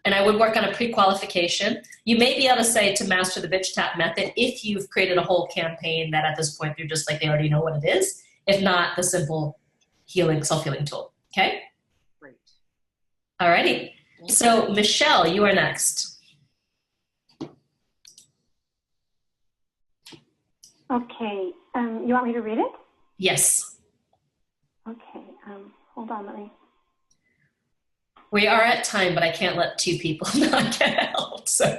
And I would work on a pre-qualification. You may be able to say to master the bitch tap method if you've created a whole campaign that at this point they're just like they already know what it is. If not, the simple self-healing tool. Okay? Great. All righty. So Michelle, you are next. Okay, you want me to read it? Yes. Okay, hold on, let me. We are at time, but I can't let two people not get help, so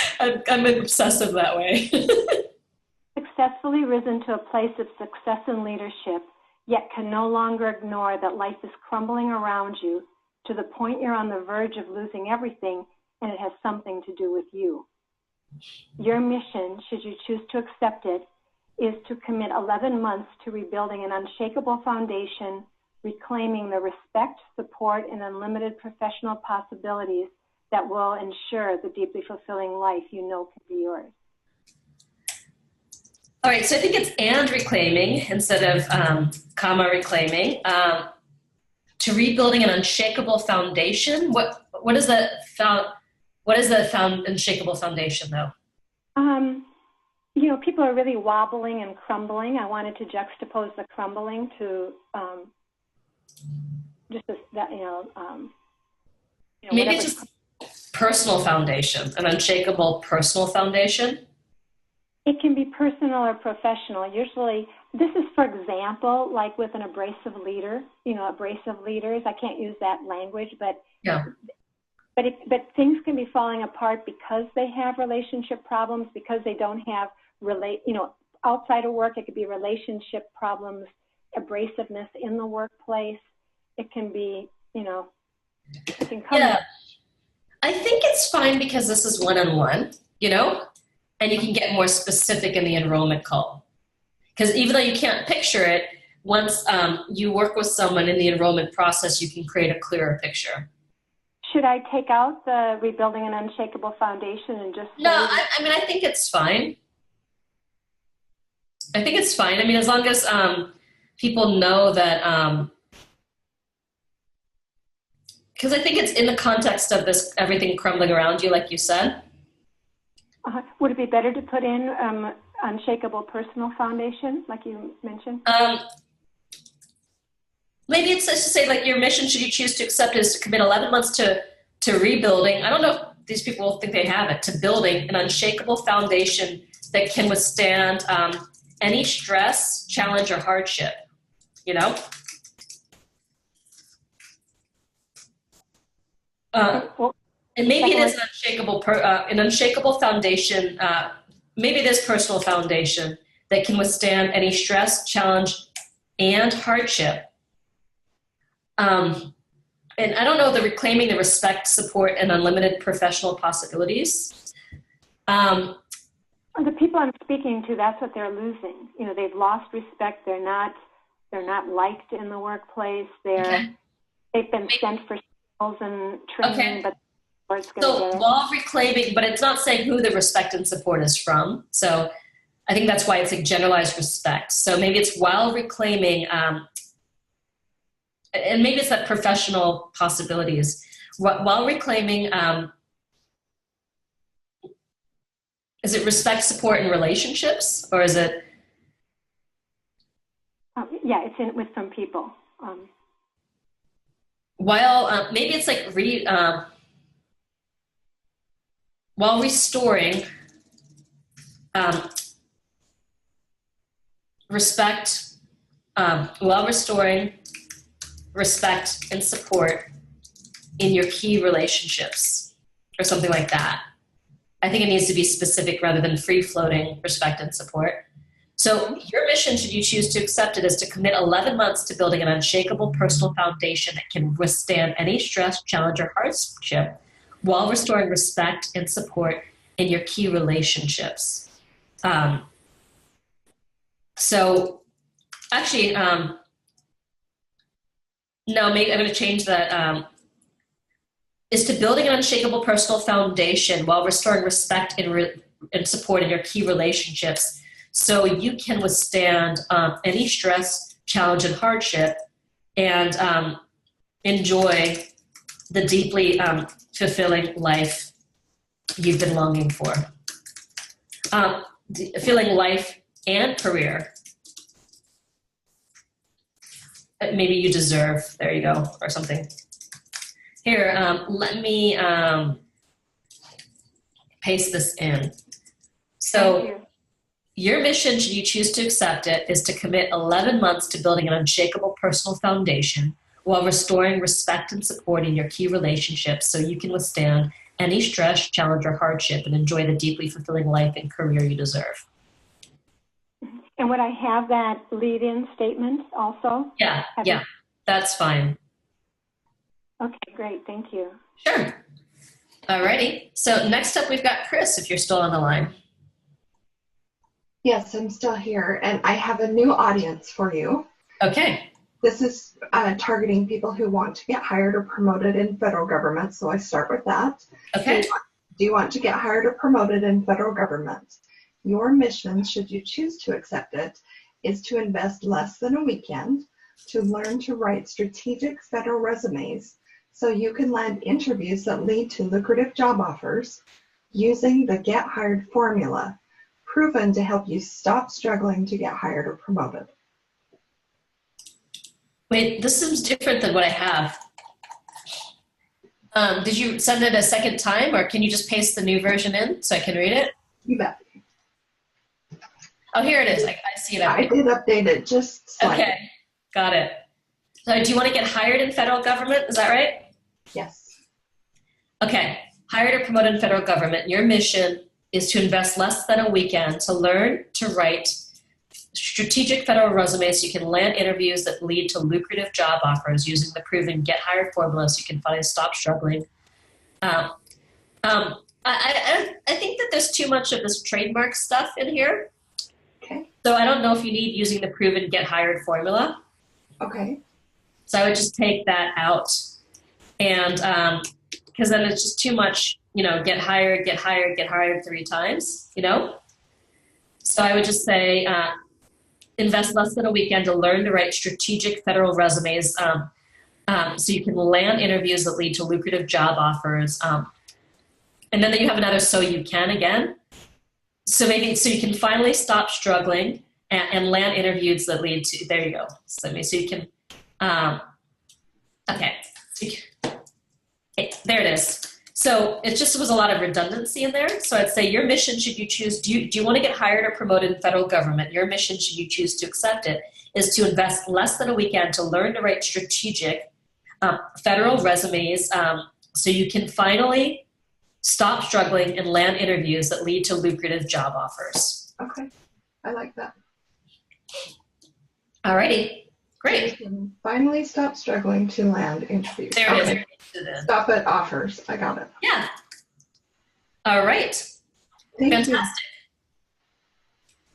I'm obsessive that way. Successfully risen to a place of success and leadership, yet can no longer ignore that life is crumbling around you to the point you're on the verge of losing everything, and it has something to do with you. Your mission, should you choose to accept it, is to commit 11 months to rebuilding an unshakable foundation, reclaiming the respect, support, and unlimited professional possibilities that will ensure the deeply fulfilling life you know can be yours. All right, so I think it's and reclaiming instead of comma reclaiming. To rebuilding an unshakable foundation. What is the unshakable foundation though? You know, people are really wobbling and crumbling. I wanted to juxtapose the crumbling to maybe it's just personal foundation, an unshakable personal foundation. It can be personal or professional. Usually, this is, for example, like with an abrasive leader, abrasive leaders. I can't use that language, but yeah. But things can be falling apart because they have relationship problems, because they don't have outside of work. It could be relationship problems, abrasiveness in the workplace. It can be, it can come. Yeah, I think it's fine because this is one-on-one, and you can get more specific in the enrollment call. Because even though you can't picture it, once you work with someone in the enrollment process, you can create a clearer picture. Should I take out the rebuilding an unshakable foundation and just No, I think it's fine. I think it's fine. I mean, as long as people know that, because I think it's in the context of this, everything crumbling around you, like you said. Would it be better to put in unshakable personal foundation, like you mentioned? Maybe it's just to say, like, your mission, should you choose to accept it, is to commit 11 months to rebuilding. I don't know if these people will think they have it, to building an unshakable foundation that can withstand any stress, challenge, or hardship, And maybe it is an unshakable foundation. Maybe it is personal foundation that can withstand any stress, challenge, and hardship. And I don't know, the reclaiming the respect, support, and unlimited professional possibilities. The people I'm speaking to, that's what they're losing. They've lost respect. They're not liked in the workplace. They've been sent for skills and training, but so while reclaiming, but it's not saying who the respect and support is from. So I think that's why it's a generalized respect. So maybe it's while reclaiming, and maybe it's that professional possibilities. While reclaiming, is it respect, support, and relationships, or is it? Yeah, it's with some people. While maybe it's like while restoring respect, while restoring respect and support in your key relationships, or something like that. I think it needs to be specific rather than free-floating respect and support. So your mission, should you choose to accept it, is to commit 11 months to building an unshakable personal foundation that can withstand any stress, challenge, or hardship while restoring respect and support in your key relationships. So actually, no, maybe I'm going to change that. Is to building an unshakable personal foundation while restoring respect and support in your key relationships. so you can withstand any stress, challenge, and hardship, and enjoy the deeply fulfilling life you've been longing for. Fulfilling life and career. Maybe you deserve, there you go, or something. Here, let me paste this in. So your mission, should you choose to accept it, is to commit 11 months to building an unshakable personal foundation while restoring respect and support in your key relationships so you can withstand any stress, challenge, or hardship and enjoy the deeply fulfilling life and career you deserve. And would I have that lead-in statement also? Yeah, yeah, that's fine. Okay, great, thank you. Sure. Alrighty, so next up we've got Chris, if you're still on the line. Yes, I'm still here, and I have a new audience for you. Okay. This is targeting people who want to get hired or promoted in federal government, so I start with that. Okay. Do you want to get hired or promoted in federal government? Your mission, should you choose to accept it, is to invest less than a weekend to learn to write strategic federal resumes so you can land interviews that lead to lucrative job offers using the Get Hired formula, proven to help you stop struggling to get hired or promoted. Wait, this seems different than what I have. Did you send it a second time, or can you just paste the new version in so I can read it? You bet. Oh, here it is. I see it. I did update it just slightly. Okay, got it. So do you want to get hired in federal government? Is that right? Yes. Okay, hired or promoted in federal government. Your mission is to invest less than a weekend to learn to write strategic federal resumes so you can land interviews that lead to lucrative job offers using the proven Get Hired formula so you can finally stop struggling. I think that there's too much of this trademark stuff in here. Okay. So I don't know if you need using the proven Get Hired formula. Okay. So I would just take that out, and because then it's just too much, you know, get hired 3 times, you know? So I would just say invest less than a weekend to learn to write strategic federal resumes so you can land interviews that lead to lucrative job offers. And then you have another so you can again. So maybe so you can finally stop struggling and land interviews that lead to, there you go. So you can, okay. There it is. So it just was a lot of redundancy in there. So I'd say your mission, should you choose, do you want to get hired or promoted in federal government? Your mission, should you choose to accept it, is to invest less than a weekend to learn to write strategic federal resumes so you can finally stop struggling and land interviews that lead to lucrative job offers. Okay, I like that. Alrighty, great. Finally stop struggling to land interviews. There it okay. is. Stop at offers. I got it. Yeah. All right. Fantastic.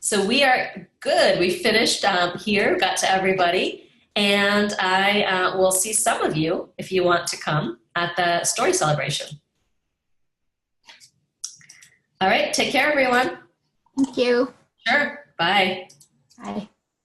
So we are good. We finished here, got to everybody, and I will see some of you if you want to come at the story celebration. All right. Take care, everyone. Thank you. Sure. Bye. Bye.